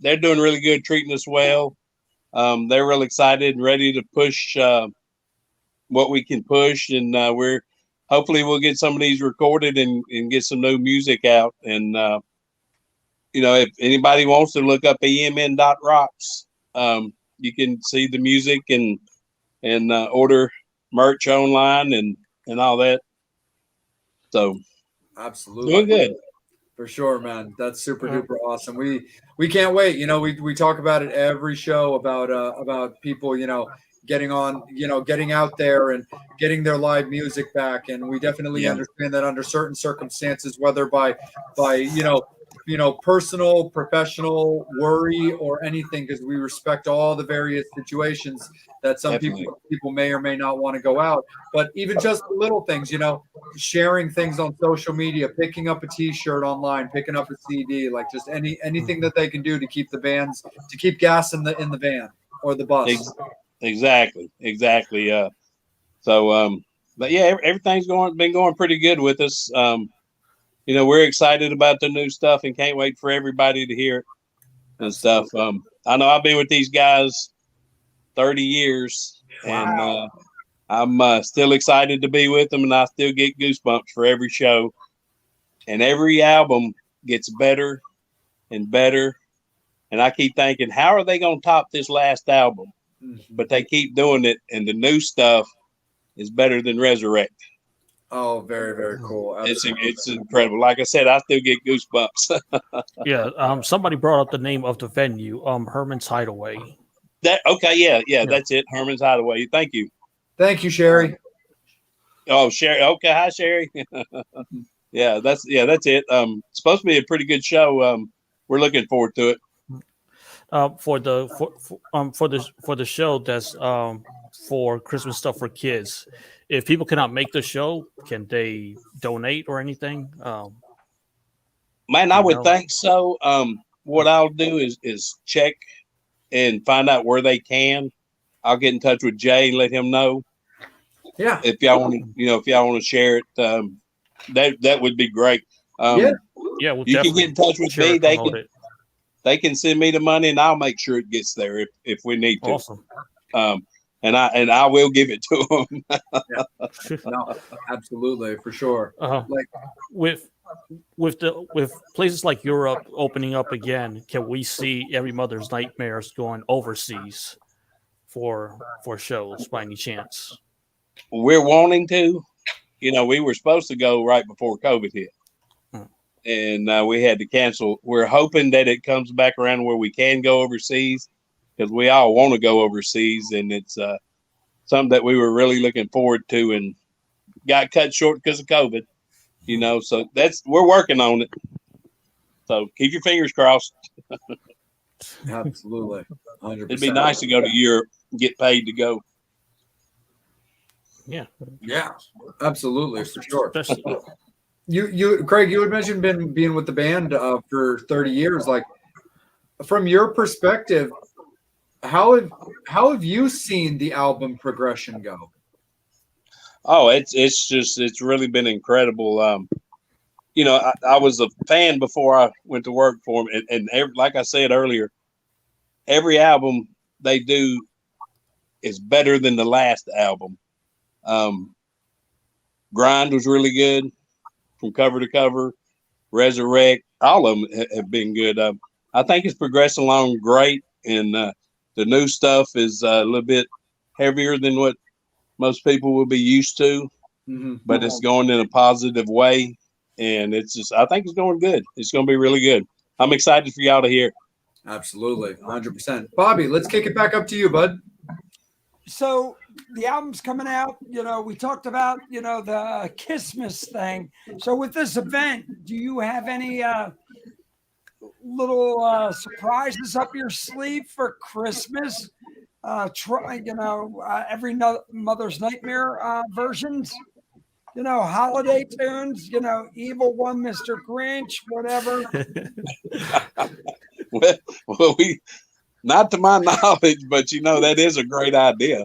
they're doing really good, treating us well. They're real excited and ready to push what we can push, and hopefully we'll get some of these recorded and get some new music out. And if anybody wants to look up emn.rocks, you can see the music and order merch online and all that. So absolutely doing good. For sure, man. That's super duper awesome. We can't wait. We talk about it every show about people, getting on, getting out there and getting their live music back. And we definitely understand that under certain circumstances, whether by personal, professional worry or anything, because we respect all the various situations that some people may or may not want to go out. But even just little things, sharing things on social media, picking up a T-shirt online, picking up a CD, like just anything that they can do to keep to keep gas in the van or the bus. Exactly. But yeah, everything's been going pretty good with us. We're excited about the new stuff and can't wait for everybody to hear it and stuff. I know I've been with these guys 30 years, and I'm still excited to be with them, and I still get goosebumps for every show. And every album gets better and better. And I keep thinking, how are they going to top this last album? But they keep doing it, and the new stuff is better than Resurrect. Oh, very, very cool. It's incredible. Like I said, I still get goosebumps. Yeah. Somebody brought up the name of the venue, Herman's Hideaway. Yeah. That's it. Herman's Hideaway. Thank you. Thank you, Sherry. Sherry. Okay. Hi, Sherry. That's it. It's supposed to be a pretty good show. We're looking forward to it. For the show that's for Christmas stuff for kids. If people cannot make the show, can they donate or anything? Man, I would think so. What I'll do is check and find out where they can. I'll get in touch with Jay and let him know. Yeah. If y'all want to, if y'all want to share it, that would be great. We'll you can get in touch with me. They can send me the money, and I'll make sure it gets there if we need to. Awesome. And I will give it to them. No, absolutely, for sure. Like with places like Europe opening up again, can we see Every Mother's Nightmares going overseas for shows by any chance? We're wanting to. We were supposed to go right before COVID hit. And we had to cancel. We're hoping that it comes back around where we can go overseas, because we all want to go overseas, and it's something that we were really looking forward to, and got cut short because of COVID. So we're working on it. So keep your fingers crossed. Absolutely, 100%. It'd be nice to go to Europe and get paid to go. Yeah, absolutely, for sure. You, Craig, you had mentioned being with the band for 30 years. Like, from your perspective, how have you seen the album progression go? Oh, it's really been incredible. I was a fan before I went to work for them, and like I said earlier, every album they do is better than the last album. Grind was really good from cover to cover. Resurrect, all of them have been good. I think it's progressing along great, and the new stuff is a little bit heavier than what most people will be used to, but it's going in a positive way, and I think it's going good. It's going to be really good. I'm excited for y'all to hear. Absolutely, 100%. Bobby, let's kick it back up to you, bud. So the album's coming out. We talked about the Kissmas thing. So with this event, do you have any little surprises up your sleeve for Christmas? Every Mother's Nightmare versions. Holiday tunes. Evil One, Mr. Grinch, whatever. Well, not to my knowledge, but that is a great idea.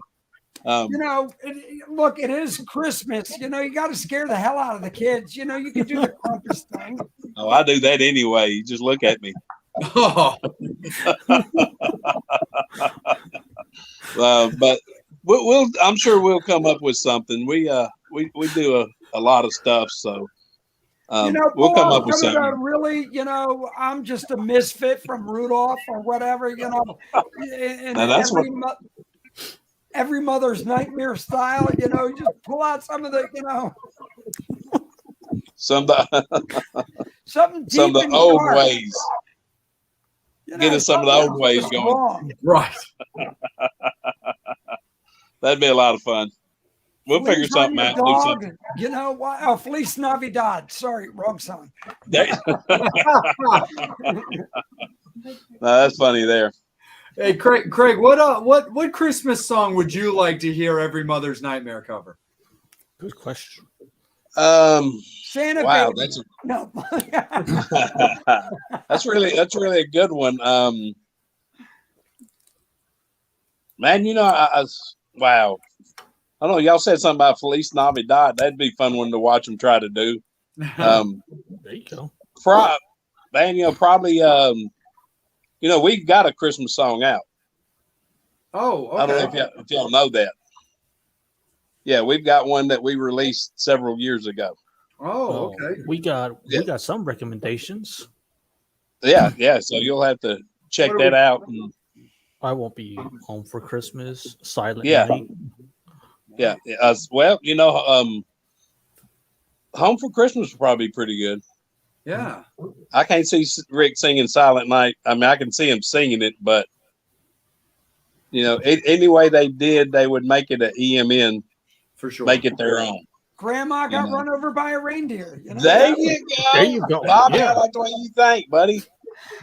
Look, it is Christmas. You got to scare the hell out of the kids. You can do the Krampus thing. Oh, I do that anyway. You just look at me. But I'm sure we'll come up with something. We do a lot of stuff, so we'll come up with something. Really, I'm just a misfit from Rudolph or whatever. And that's every Mother's Nightmare style. You just pull out some of the, some of the old ways. Get us some of the old ways going. Wrong. Right. That'd be a lot of fun. We'll figure something out. Do something. What? Oh, Feliz Navidad. Sorry, wrong song. No, that's funny there. Hey, Craig, what Christmas song would you like to hear Every Mother's Nightmare cover? Good question. Santa wow, Baby. That's really a good one. Man, wow. I don't know. Y'all said something about Feliz Navidad. That'd be a fun one to watch them try to do. There you go. Probably. We've got a Christmas song out. Oh, okay. I don't know if y'all know that. Yeah, we've got one that we released several years ago. Oh, okay. We got some recommendations. Yeah. So you'll have to check that out. And, I won't be home for Christmas. Silent Night. Yeah. Well, Home for Christmas will probably be pretty good. Yeah. I can't see Rick singing Silent Night. I mean, I can see him singing it, but any way they did, they would make it an EMN. For sure. Make it their own. Grandma got run over by a reindeer. There you go. There you go. Bobby, I like the way you think, buddy.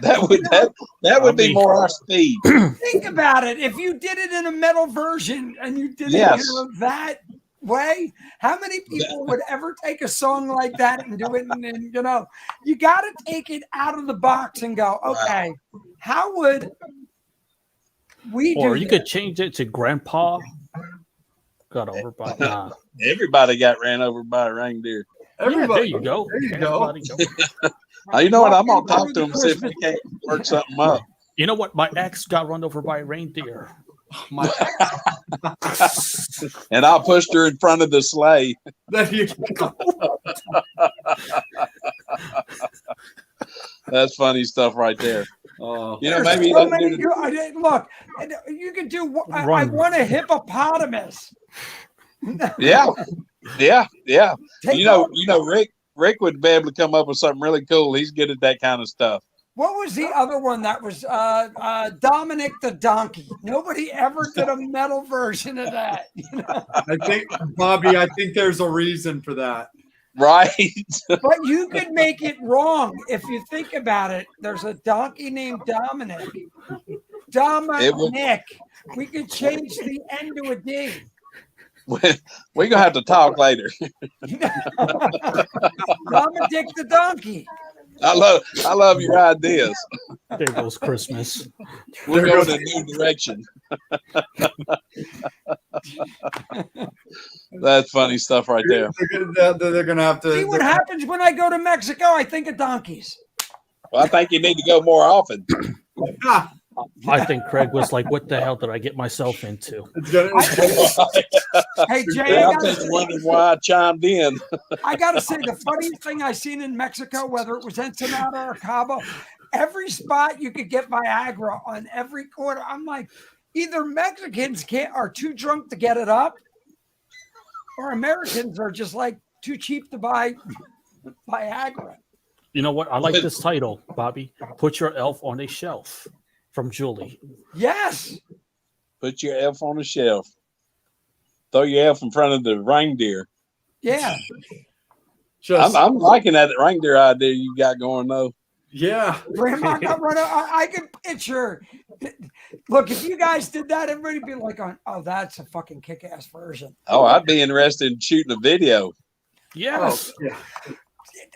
That would be more our speed. Think about it. If you did it in a metal version and you did it that way, how many people would ever take a song like that and do it? And you got to take it out of the box and go, okay, how would we do Or you this? could change it to Grandpa got over by. Everybody got ran over by a reindeer. There you go. You know what? I'm gonna talk to him, see if we can't work something up. You know what? My ex got run over by a reindeer. And I pushed her in front of the sleigh. That's funny stuff right there. Maybe so many, look. You could do. I want a hippopotamus. Yeah. Rick would be able to come up with something really cool. He's good at that kind of stuff. What was the other one that was Dominic the Donkey? Nobody ever did a metal version of that. I think, Bobby, there's a reason for that. Right. But you could make it wrong if you think about it. There's a donkey named Dominic. Dominic. We could change the N to a D. We're gonna have to talk later. Dominic the Donkey. I love your ideas. There goes Christmas. We're going in a new direction. That's funny stuff right there. They're gonna have to see what happens when I go to Mexico. I think of donkeys. Well, I think you need to go more often. I think Craig was like, "What the hell did I get myself into?" Hey Jay, I'm just wondering why I chimed in. I gotta say, the funniest thing I seen in Mexico, whether it was Ensenada or Cabo, every spot you could get Viagra on every corner. I'm like, either Mexicans are too drunk to get it up, or Americans are just like too cheap to buy Viagra. You know what? I like this title, Bobby. Put your elf on a shelf. From Julie. Yes. Put your elf on a shelf. Throw your elf in front of the reindeer. Yeah. I'm liking that reindeer idea you got going though. Yeah. Grandma got run over. I can picture. Look, if you guys did that, everybody'd be like, "Oh, that's a fucking kick-ass version." Oh, I'd be interested in shooting a video. Yes. Oh, yeah.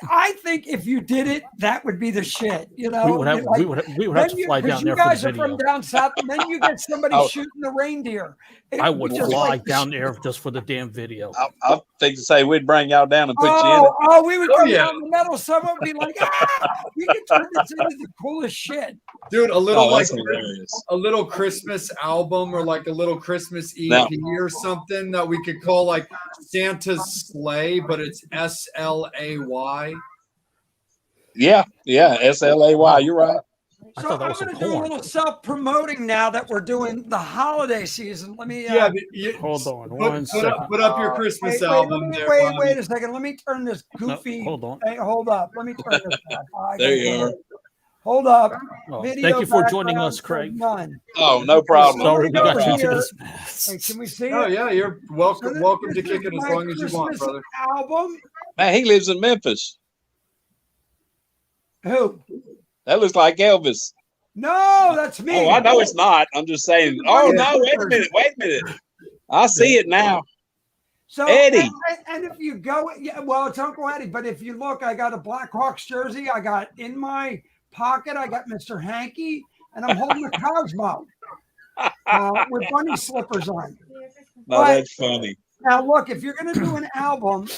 I think if you did it, that would be the shit. We would have to fly down there. You guys are from down south, and then you get somebody shooting the reindeer. I would fly down there just for the damn video. I think to say we'd bring y'all down and put you in it. Oh, we would come down the metal. Someone would be like, we could turn this into the coolest shit. Dude, a little a little Christmas album or like a little Christmas EP or something that we could call like Santa's Sleigh, but it's SLAY. Yeah, SLAY. You're right. So I'm going to do a little self-promoting now that we're doing the holiday season. Let me hold on one second. Put up your Christmas album there. Wait a second. Let me turn this goofy. No, hold on. Hey, hold up. Let me turn this back. There you are. Hold up. Thank you for joining us, Craig. None. Oh, no problem. Sorry, we got you into this mess. Wait, can we see Oh, it? yeah, you're welcome to kick it as long as you want, brother. Album? Man, he lives in Memphis. Who? That looks like Elvis. No, that's me. Oh, I know it's not. I'm just saying. Oh, no, wait a minute. I see it now. So Eddie. And if you go, well, it's Uncle Eddie, but if you look, I got a Blackhawks jersey. I got in my pocket, I got Mr. Hanky, and I'm holding a Cosmo with bunny slippers on. No, that's funny. Now, look, if you're going to do an album,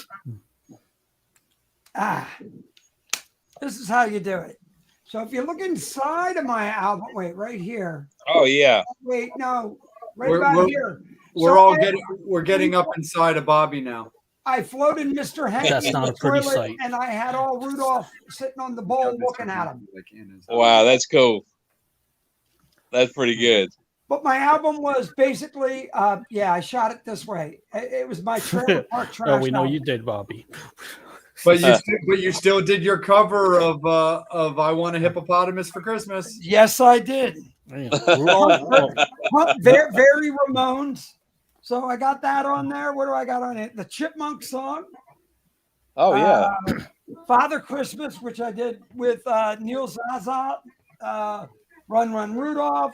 this is how you do it. So if you look inside of my album, wait, right here. Oh, yeah. Wait, no, right here. We're getting up inside of Bobby now. I floated Mr. Hanky That's not a pretty sight. And I had all Rudolph sitting on the bowl looking at him. Wow, that's cool. That's pretty good. But my album was basically, I shot it this way. It was my trailer park trash. Oh, we know you did, Bobby. But you still did your cover of "I Want a Hippopotamus for Christmas." Yes, I did. Very, very Ramones. So I got that on there. What do I got on it? The Chipmunk song. Oh yeah. Father Christmas, which I did with Neil Zaza, Run Run Rudolph,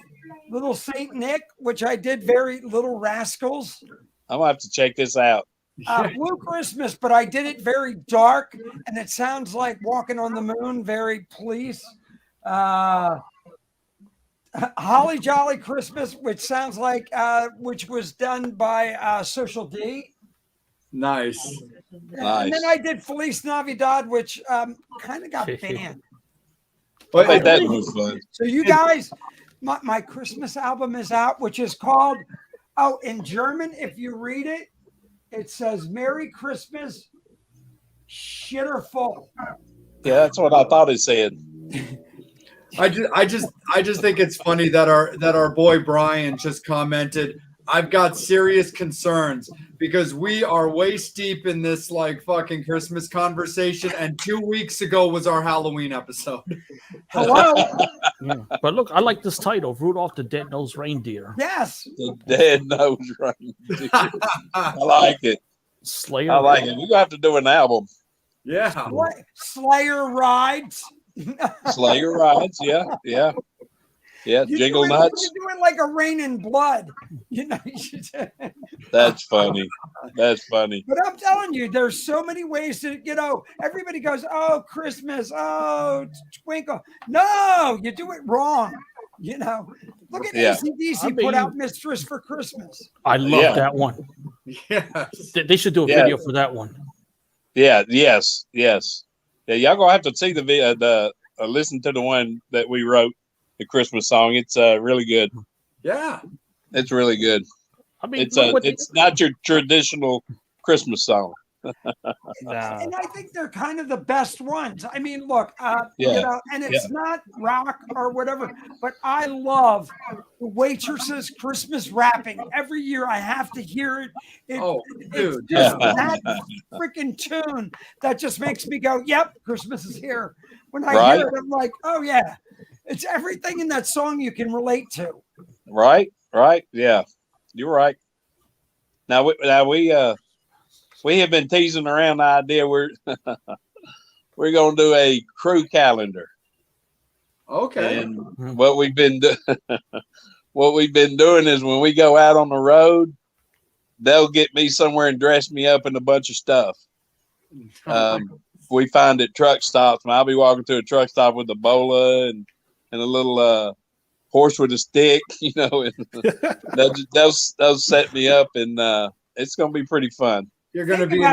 Little Saint Nick, which I did very Little Rascals. I'm gonna have to check this out. Blue Christmas, but I did it very dark, and it sounds like Walking on the Moon, very Police. Holly Jolly Christmas, which sounds like, which was done by Social D. Nice. And then I did Feliz Navidad, which kind of got banned. I think that was fun. So you guys, my Christmas album is out, which is called, in German, if you read it, it says Merry Christmas, shitter full. Yeah, that's what I thought it said. I just think it's funny that our boy Brian just commented, I've got serious concerns because we are waist deep in this like fucking Christmas conversation, and 2 weeks ago was our Halloween episode. Hello. Yeah. But look, I like this title, Rudolph the Dead-Nosed Reindeer. Yes. The Dead-Nosed Reindeer. I like it. Slayer. I like it. We're gonna have to do an album. Yeah. Slayer Rides. Slayer Rides. Yeah. Jingle Nuts. You're doing like a Rain in Blood. That's funny. That's funny. But I'm telling you, there's so many ways to, everybody goes, oh, Christmas, oh, Twinkle. No, you do it wrong. Look at AC/DC put out Mistress for Christmas. I love that one. Yes. They should do a video for that one. Yeah. Yes. Yeah. Y'all gonna have to see the listen to the one that we wrote, the Christmas song. It's really good. Yeah. It's really good. I mean, it's not your traditional Christmas song. And I think they're kind of the best ones. I mean, look, and it's not rock or whatever, but I love the Waitress's Christmas rapping. Every year I have to hear it. It's just that freaking tune that just makes me go, yep, Christmas is here. When I hear it, I'm like, oh yeah, it's everything in that song you can relate to. Right. Yeah, you're right. Now we have been teasing around the idea we're going to do a crew calendar. Okay. And what we've been doing is when we go out on the road, they'll get me somewhere and dress me up in a bunch of stuff. We find at truck stops. I'll be walking through a truck stop with a bola and a little horse with a stick, and they'll set me up, and it's going to be pretty fun. You're going to be in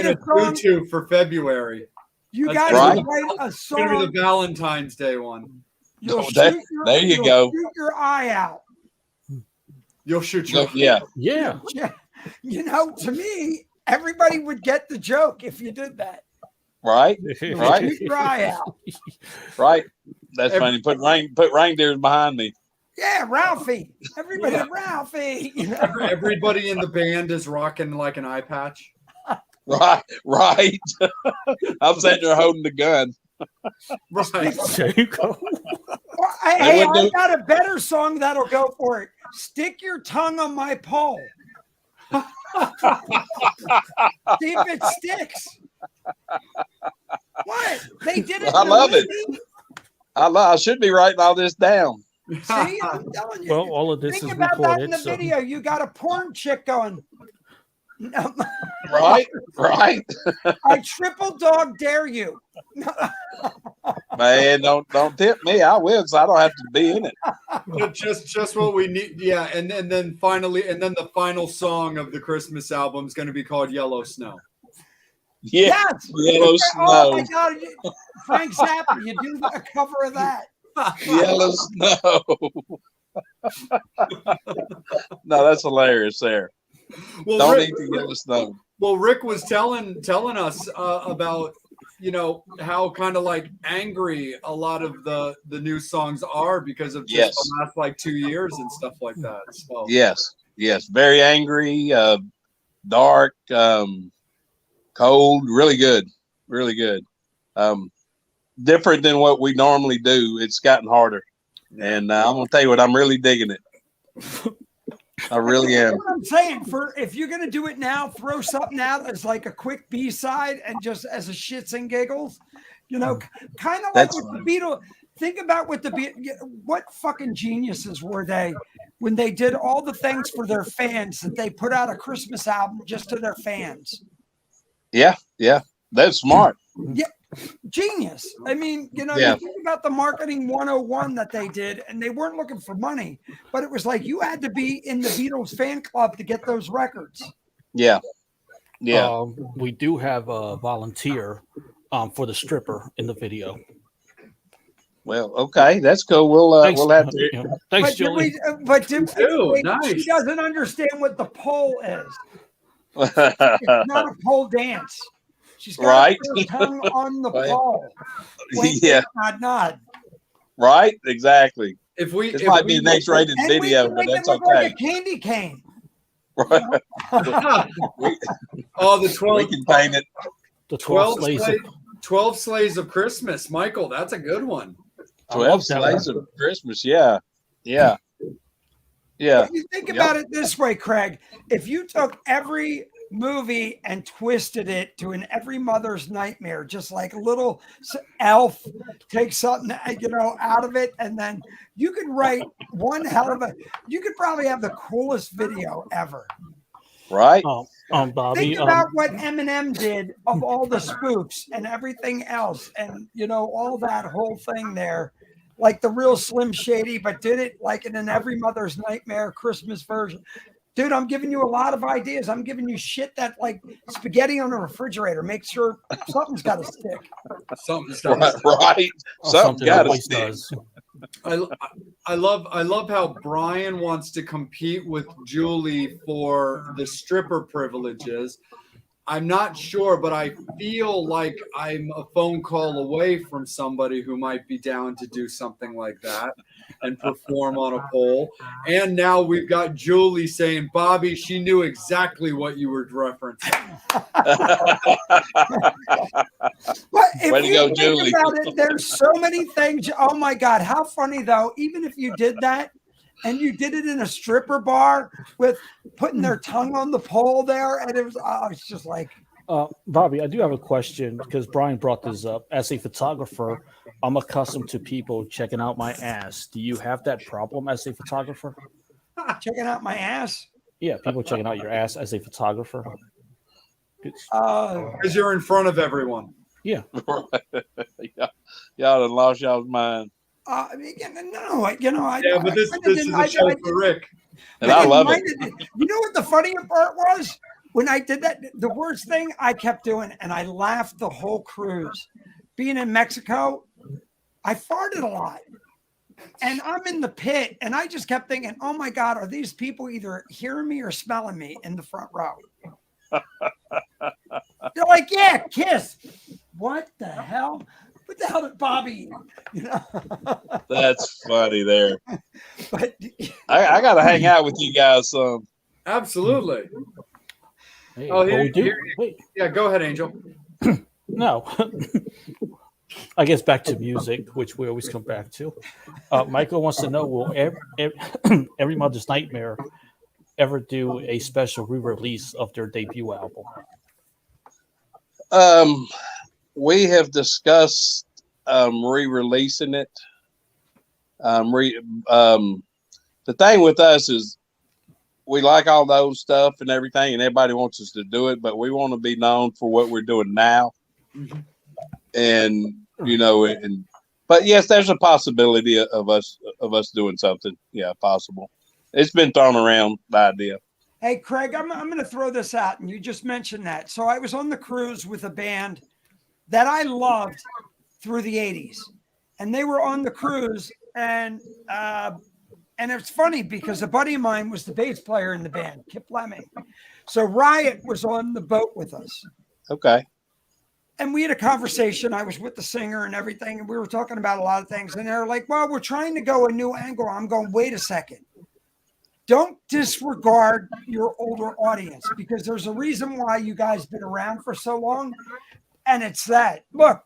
a tutu for February. You guys can write a song. It's going to be the Valentine's Day one. There you go. Shoot your eye out. You'll shoot your Yeah. To me, everybody would get the joke if you did that. Right. Shoot your eye out. Right. That's funny. Put reindeers behind me. Yeah, Ralphie. Everybody, Ralphie. Everybody in the band is rocking like an eye patch. Right. I'm sitting there holding the gun. Right. There you go. Hey, I got a better song that'll go for it. Stick your tongue on my pole. See if it sticks. What? They did it. I love it. I should be writing all this down. See, I'm telling you. Well, all of this Think is about recorded. that in the video. You got a porn chick going. Right. I triple dog dare you. Man, don't tip me. I will, so I don't have to be in it. Just what we need. Yeah, and then the final song of the Christmas album is going to be called Yellow Snow. Yes. Yellow Snow. Oh my God, Frank Zappa, you do a cover of that. Yellow Snow. No, that's hilarious there. Well, Don't Rick, eat the yellow snow. Well, Rick was telling us about how kind of like angry a lot of the new songs are because of just the last like 2 years and stuff like that. So. Yes, very angry, dark, cold, really good. Different than what we normally do. It's gotten harder, and I'm gonna tell you what, I'm really digging it. I really am. What I'm saying, for if you're gonna do it now, throw something out as like a quick B-side and just as a shits and giggles, kind of like That's with fine. the Beatles. Think about what fucking geniuses were they when they did all the things for their fans, that they put out a Christmas album just to their fans. Yeah, that's smart. Yeah, genius. I mean, you think about the marketing 101 that they did, and they weren't looking for money, but it was like you had to be in the Beatles fan club to get those records. Yeah. We do have a volunteer for the stripper in the video. Well, okay, that's cool. We'll have to. Thanks, Julie. Nice. She doesn't understand what the pole is. It's not a pole dance. She's got her tongue on the pole. Nod. Right, exactly. This might be the next rated video, but that's okay. Like a candy cane. Right. The 12. We can paint it. The 12 Sleighs of Christmas, Michael. That's a good one. 12 Sleighs of Christmas. Yeah. If you think about it this way, Craig, if you took every movie and twisted it to an every mother's nightmare, just like a little elf, take something out of it, and then you could write one hell of a. You could probably have the coolest video ever. Right. Bobby. Think about what Eminem did of all the spoofs and everything else, and all that whole thing there, like the real Slim Shady, but did it like in an every mother's nightmare Christmas version. Dude, I'm giving you a lot of ideas. I'm giving you shit that like spaghetti on a refrigerator. Make sure something's got to stick. Something's got to stick. Right. Something got to stick. I love how Brian wants to compete with Julie for the stripper privileges. I'm not sure, but I feel like I'm a phone call away from somebody who might be down to do something like that and perform on a pole. And now we've got Julie saying, Bobby, she knew exactly what you were referencing. Way to go, Julie. About it, there's so many things. Oh my God, how funny though, even if you did that, and you did it in a stripper bar with putting their tongue on the pole there. And it's just like. Bobby, I do have a question because Brian brought this up. As a photographer, I'm accustomed to people checking out my ass. Do you have that problem as a photographer? Checking out my ass? Yeah, people checking out your ass as a photographer. Because you're in front of everyone. Yeah. Y'all done lost y'all's mind. No, but this is a show for Rick. And I love it. You know what the funnier part was? When I did that, the worst thing I kept doing, and I laughed the whole cruise. Being in Mexico, I farted a lot. And I'm in the pit, and I just kept thinking, oh my God, are these people either hearing me or smelling me in the front row? They're like, yeah, kiss. What the hell? What the hell did Bobby eat? That's funny there. But I got to hang out with you guys some. Absolutely. Hey, Wait. Yeah, go ahead, Angel. No. I guess back to music, which we always come back to. Michael wants to know, will every Mother's Nightmare ever do a special re-release of their debut album? We have discussed re-releasing it. The thing with us is we like all those stuff and everything, and everybody wants us to do it, but we want to be known for what we're doing now. Mm-hmm. And but yes, there's a possibility of us doing something. Yeah, possible. It's been thrown around, the idea. Hey, Craig, I'm going to throw this out, and you just mentioned that. So I was on the cruise with a band that I loved through the 80s, and they were on the cruise, and it's funny because a buddy of mine was the bass player in the band, Kip Lemming. So Riot was on the boat with us. Okay. And we had a conversation. I was with the singer and everything, and we were talking about a lot of things. And they're like, well, we're trying to go a new angle. I'm going, wait a second. Don't disregard your older audience, because there's a reason why you guys been around for so long. And it's that. Look,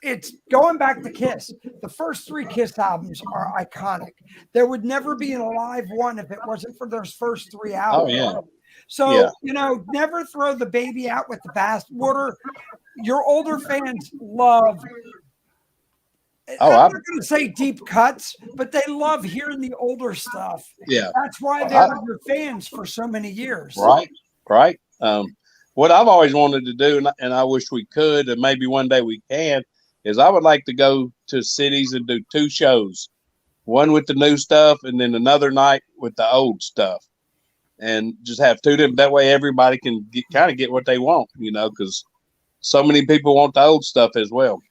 it's going back to Kiss. The first 3 Kiss albums are iconic. There would never be an alive one if it wasn't for those first 3 albums. Oh, yeah. So, never throw the baby out with the bathwater. Your older fans love, I'm not going to say deep cuts, but they love hearing the older stuff. Yeah. That's why they were your fans for so many years. Right. What I've always wanted to do, and I wish we could, and maybe one day we can, is I would like to go to cities and do 2 shows, one with the new stuff and then another night with the old stuff, and just have 2 of them. That way everybody can kind of get what they want, because so many people want the old stuff as well.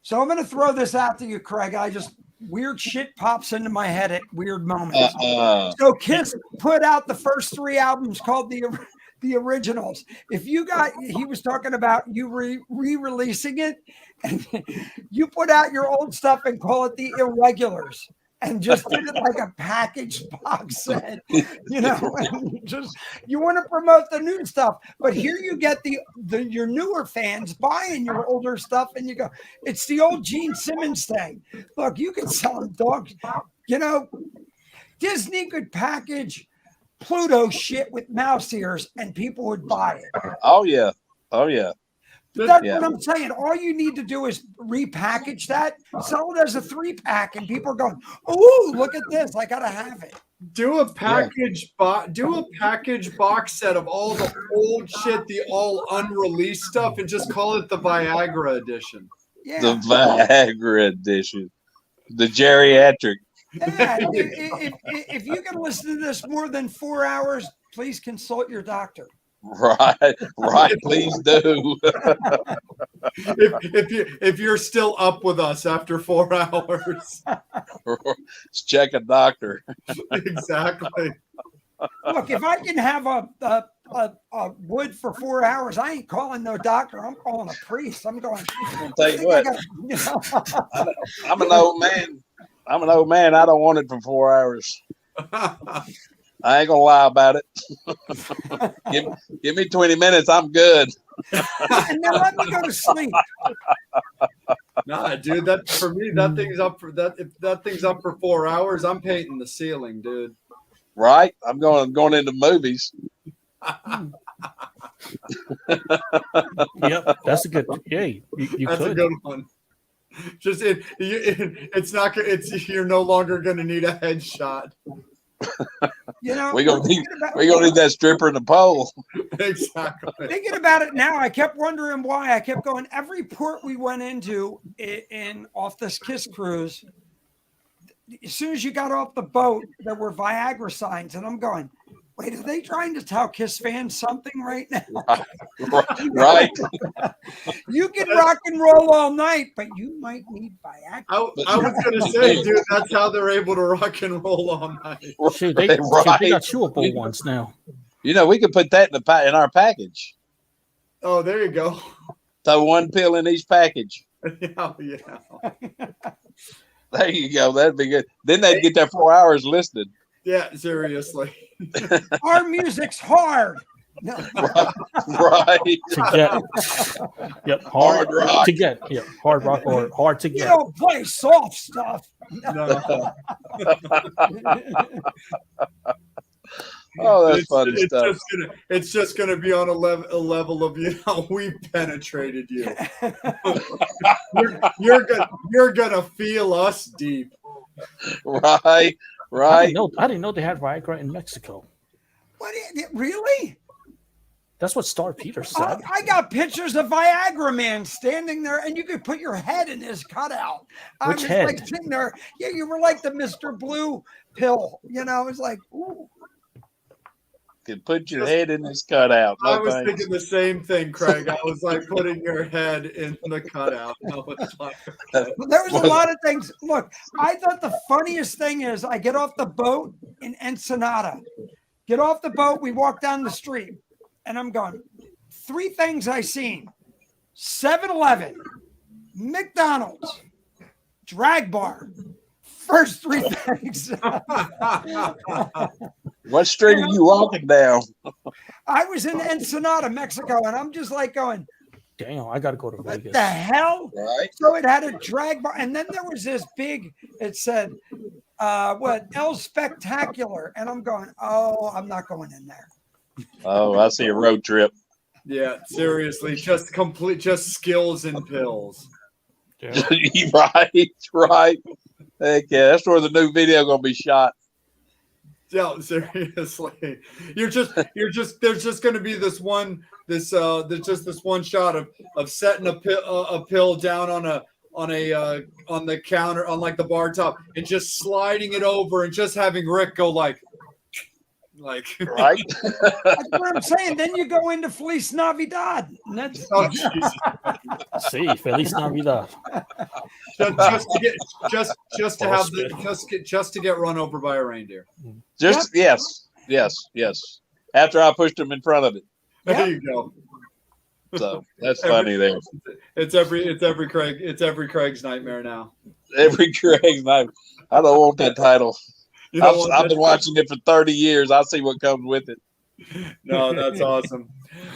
So I'm going to throw this out to you, Craig. Weird shit pops into my head at weird moments. So Kiss put out the first 3 albums called the originals. He was talking about you re-releasing it, and you put out your old stuff and call it the Irregulars, and just did it like a packaged box set, and you want to promote the new stuff, but here you get your newer fans buying your older stuff, and you go, it's the old Gene Simmons thing. Look, you can sell them dogs. Disney could package Pluto shit with mouse ears and people would buy it. Oh yeah. That's what I'm saying. All you need to do is repackage that, sell it as a 3-pack, and people are going, "Oh, look at this! I gotta have it." Do a package box set of all the old shit, the all unreleased stuff, and just call it the Viagra edition. Yeah. The Viagra edition, the geriatric. Yeah, if you can listen to this more than 4 hours, please consult your doctor. Right. Please do. if you're still up with us after 4 hours, let's check a doctor. Exactly. Look, if I can have a wood for 4 hours, I ain't calling no doctor. I'm calling a priest. I'm going. I'll tell you what. I'm an old man. I don't want it for 4 hours. I ain't gonna lie about it. give me 20 minutes. I'm good. And then let me go to sleep. Nah, dude. That for me, that thing's up for that. If that thing's up for 4 hours, I'm painting the ceiling, dude. Right. I'm going into movies. Yep, that's a good. Yeah, you that's could. a good one. Just it's not. You're no longer going to need a headshot. We're gonna need that stripper in the pole. Exactly. Thinking about it now, I kept wondering why. I kept going every port we went into off this Kiss cruise. As soon as you got off the boat, there were Viagra signs, and I'm going, wait, are they trying to tell Kiss fans something right now? Right. You can rock and roll all night, but you might need Viagra. I was going to say, dude, that's how they're able to rock and roll all night. Shoot, they got chewable ones now. We could put that in our package. Oh, there you go. So 1 pill in each package. Yeah. There you go. That'd be good. Then they'd get their 4 hours listed. Yeah, seriously. Our music's hard. No. Right. To get. Yep. Hard rock. To get. Yep. Hard rock or hard to get. You don't play soft stuff. No. Oh, that's funny stuff. It's just gonna be on a level of we've penetrated you. you're gonna feel us deep. Right. I didn't know they had Viagra in Mexico. What? Really? That's what Star Peter said. I got pictures of Viagra Man standing there, and you could put your head in his cutout. I was head? like sitting there. Yeah, you were like the Mr. Blue pill. It's like, ooh. Could put your head in this cutout. No I was thanks. thinking the same thing, Craig. I was like putting your head in the cutout. Well, there was a lot of things. Look, I thought the funniest thing is I get off the boat in Ensenada. Get off the boat. We walk down the street, and I'm going, 3 things I seen: 7-Eleven, McDonald's, drag bar. First 3 things. What street are you walking down? I was in Ensenada, Mexico, and I'm just like going, Damn, I got to go to What Vegas. the hell? Right. So it had a drag bar, and then there was this big. It said, "What El Spectacular?" And I'm going, "Oh, I'm not going in there." Oh, I see a road trip. Yeah, seriously, just skills and pills. Yeah. right. Heck yeah, that's where the new video gonna be shot. No, seriously, there's just going to be this one shot of setting a pill down on the counter on like the bar top and just sliding it over and just having Rick go like Right. That's what I'm saying. Then you go into Feliz Navidad. And that's oh Jesus. See, Feliz Navidad. just to get run over by a reindeer. Yes. After I pushed him in front of it. There you go. So that's funny there. It's every Craig's nightmare now. Every Craig's night. I don't want that title. I've been watching it for 30 years. I see what comes with it. No, that's awesome.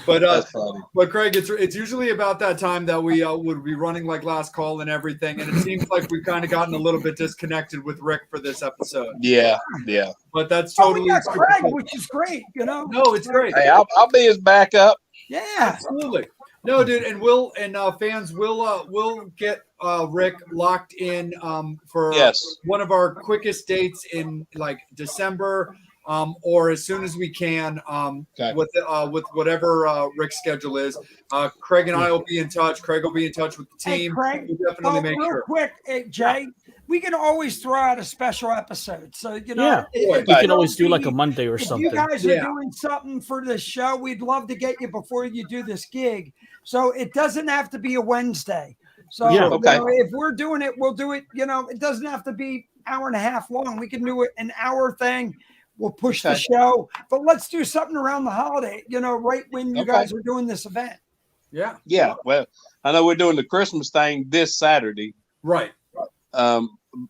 But That's funny. but Craig, it's usually about that time that we would be running like last call and everything, and it seems like we've kind of gotten a little bit disconnected with Rick for this episode. Yeah. But that's we totally got Craig, cool. which is great. You know. No, it's great. Hey, I'll be his backup. Yeah. Absolutely. No, dude, and fans will get Rick locked in for one of our quickest dates in like December, or as soon as we can with whatever Rick's schedule is. Craig and I will be in touch. Craig will be in touch with the team. Hey, Craig, we'll definitely make real sure. quick, Jay, we can always throw out a special episode. So, you know, we can always do like a Monday or something. If you guys are doing something for the show, we'd love to get you before you do this gig. So it doesn't have to be a Wednesday. So you know, if we're doing it, we'll do it. You know, it doesn't have to be hour and a half long. We can do it an hour thing. We'll push the show, but let's do something around the holiday, you know, right when you guys are doing this event. Yeah. Yeah. Well, I know we're doing the Christmas thing this Saturday. Right.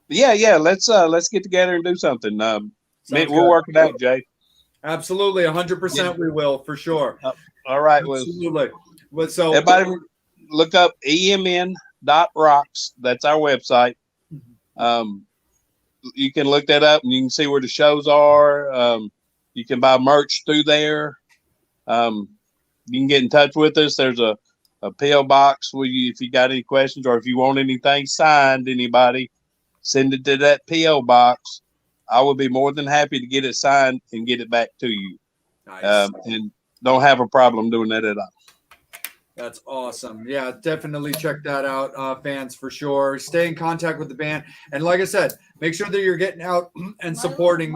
Yeah. Let's get together and do something. We'll work it out, Jay. Absolutely. 100% we will, for sure. All right. Absolutely. So everybody look up emn.rocks. That's our website. You can look that up and you can see where the shows are. You can buy merch through there. You can get in touch with us. There's a P.O. box where if you got any questions or if you want anything signed, anybody, send it to that P.O. box. I would be more than happy to get it signed and get it back to you. Nice. And don't have a problem doing that at all. That's awesome. Yeah, definitely check that out, fans, for sure. Stay in contact with the band. And like I said, make sure that you're getting out and supporting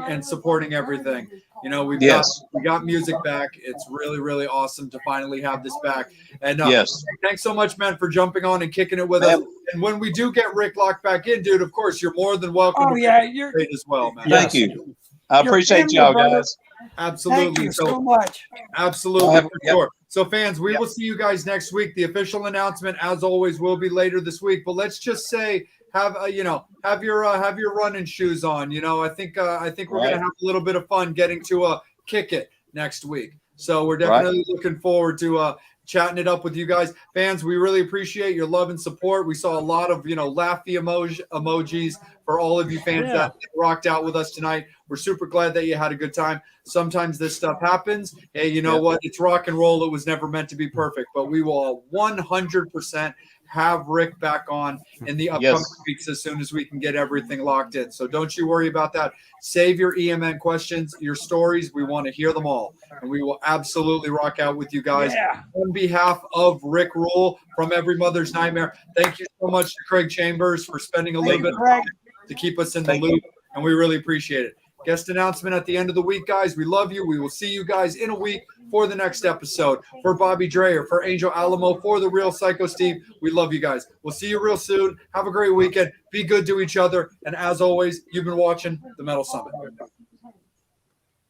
everything. You know, we got music back. It's really, really awesome to finally have this back. And thanks so much, man, for jumping on and kicking it with us. And when we do get Rick locked back in, dude, of course, you're more than welcome to participate as well, man. Thank you. I appreciate y'all, guys. Absolutely. Thank you so much. Absolutely, for sure. So, fans, we will see you guys next week. The official announcement, as always, will be later this week. But let's just say, have your running shoes on. You know, I think we're gonna have a little bit of fun getting to kick it next week. So we're definitely looking forward to chatting it up with you guys. Fans, we really appreciate your love and support. We saw a lot of, laughy emojis for all of you fans that rocked out with us tonight. We're super glad that you had a good time. Sometimes this stuff happens. Hey, you know what? It's rock and roll. It was never meant to be perfect, but we will 100% have Rick back on in the upcoming weeks as soon as we can get everything locked in. So don't you worry about that. Save your EMN questions, your stories. We want to hear them all, and we will absolutely rock out with you guys. On behalf of Rick Ruhl from Every Mother's Nightmare, thank you so much to Craig Chambers for spending a little bit of time to keep us in the loop, and we really appreciate it. Guest announcement at the end of the week, guys. We love you. We will see you guys in a week for the next episode. For Bobby Dreyer, for Angel Alamo, for the Real Psycho Steve, we love you guys. We'll see you real soon. Have a great weekend. Be good to each other. And as always, you've been watching The Metal Summit.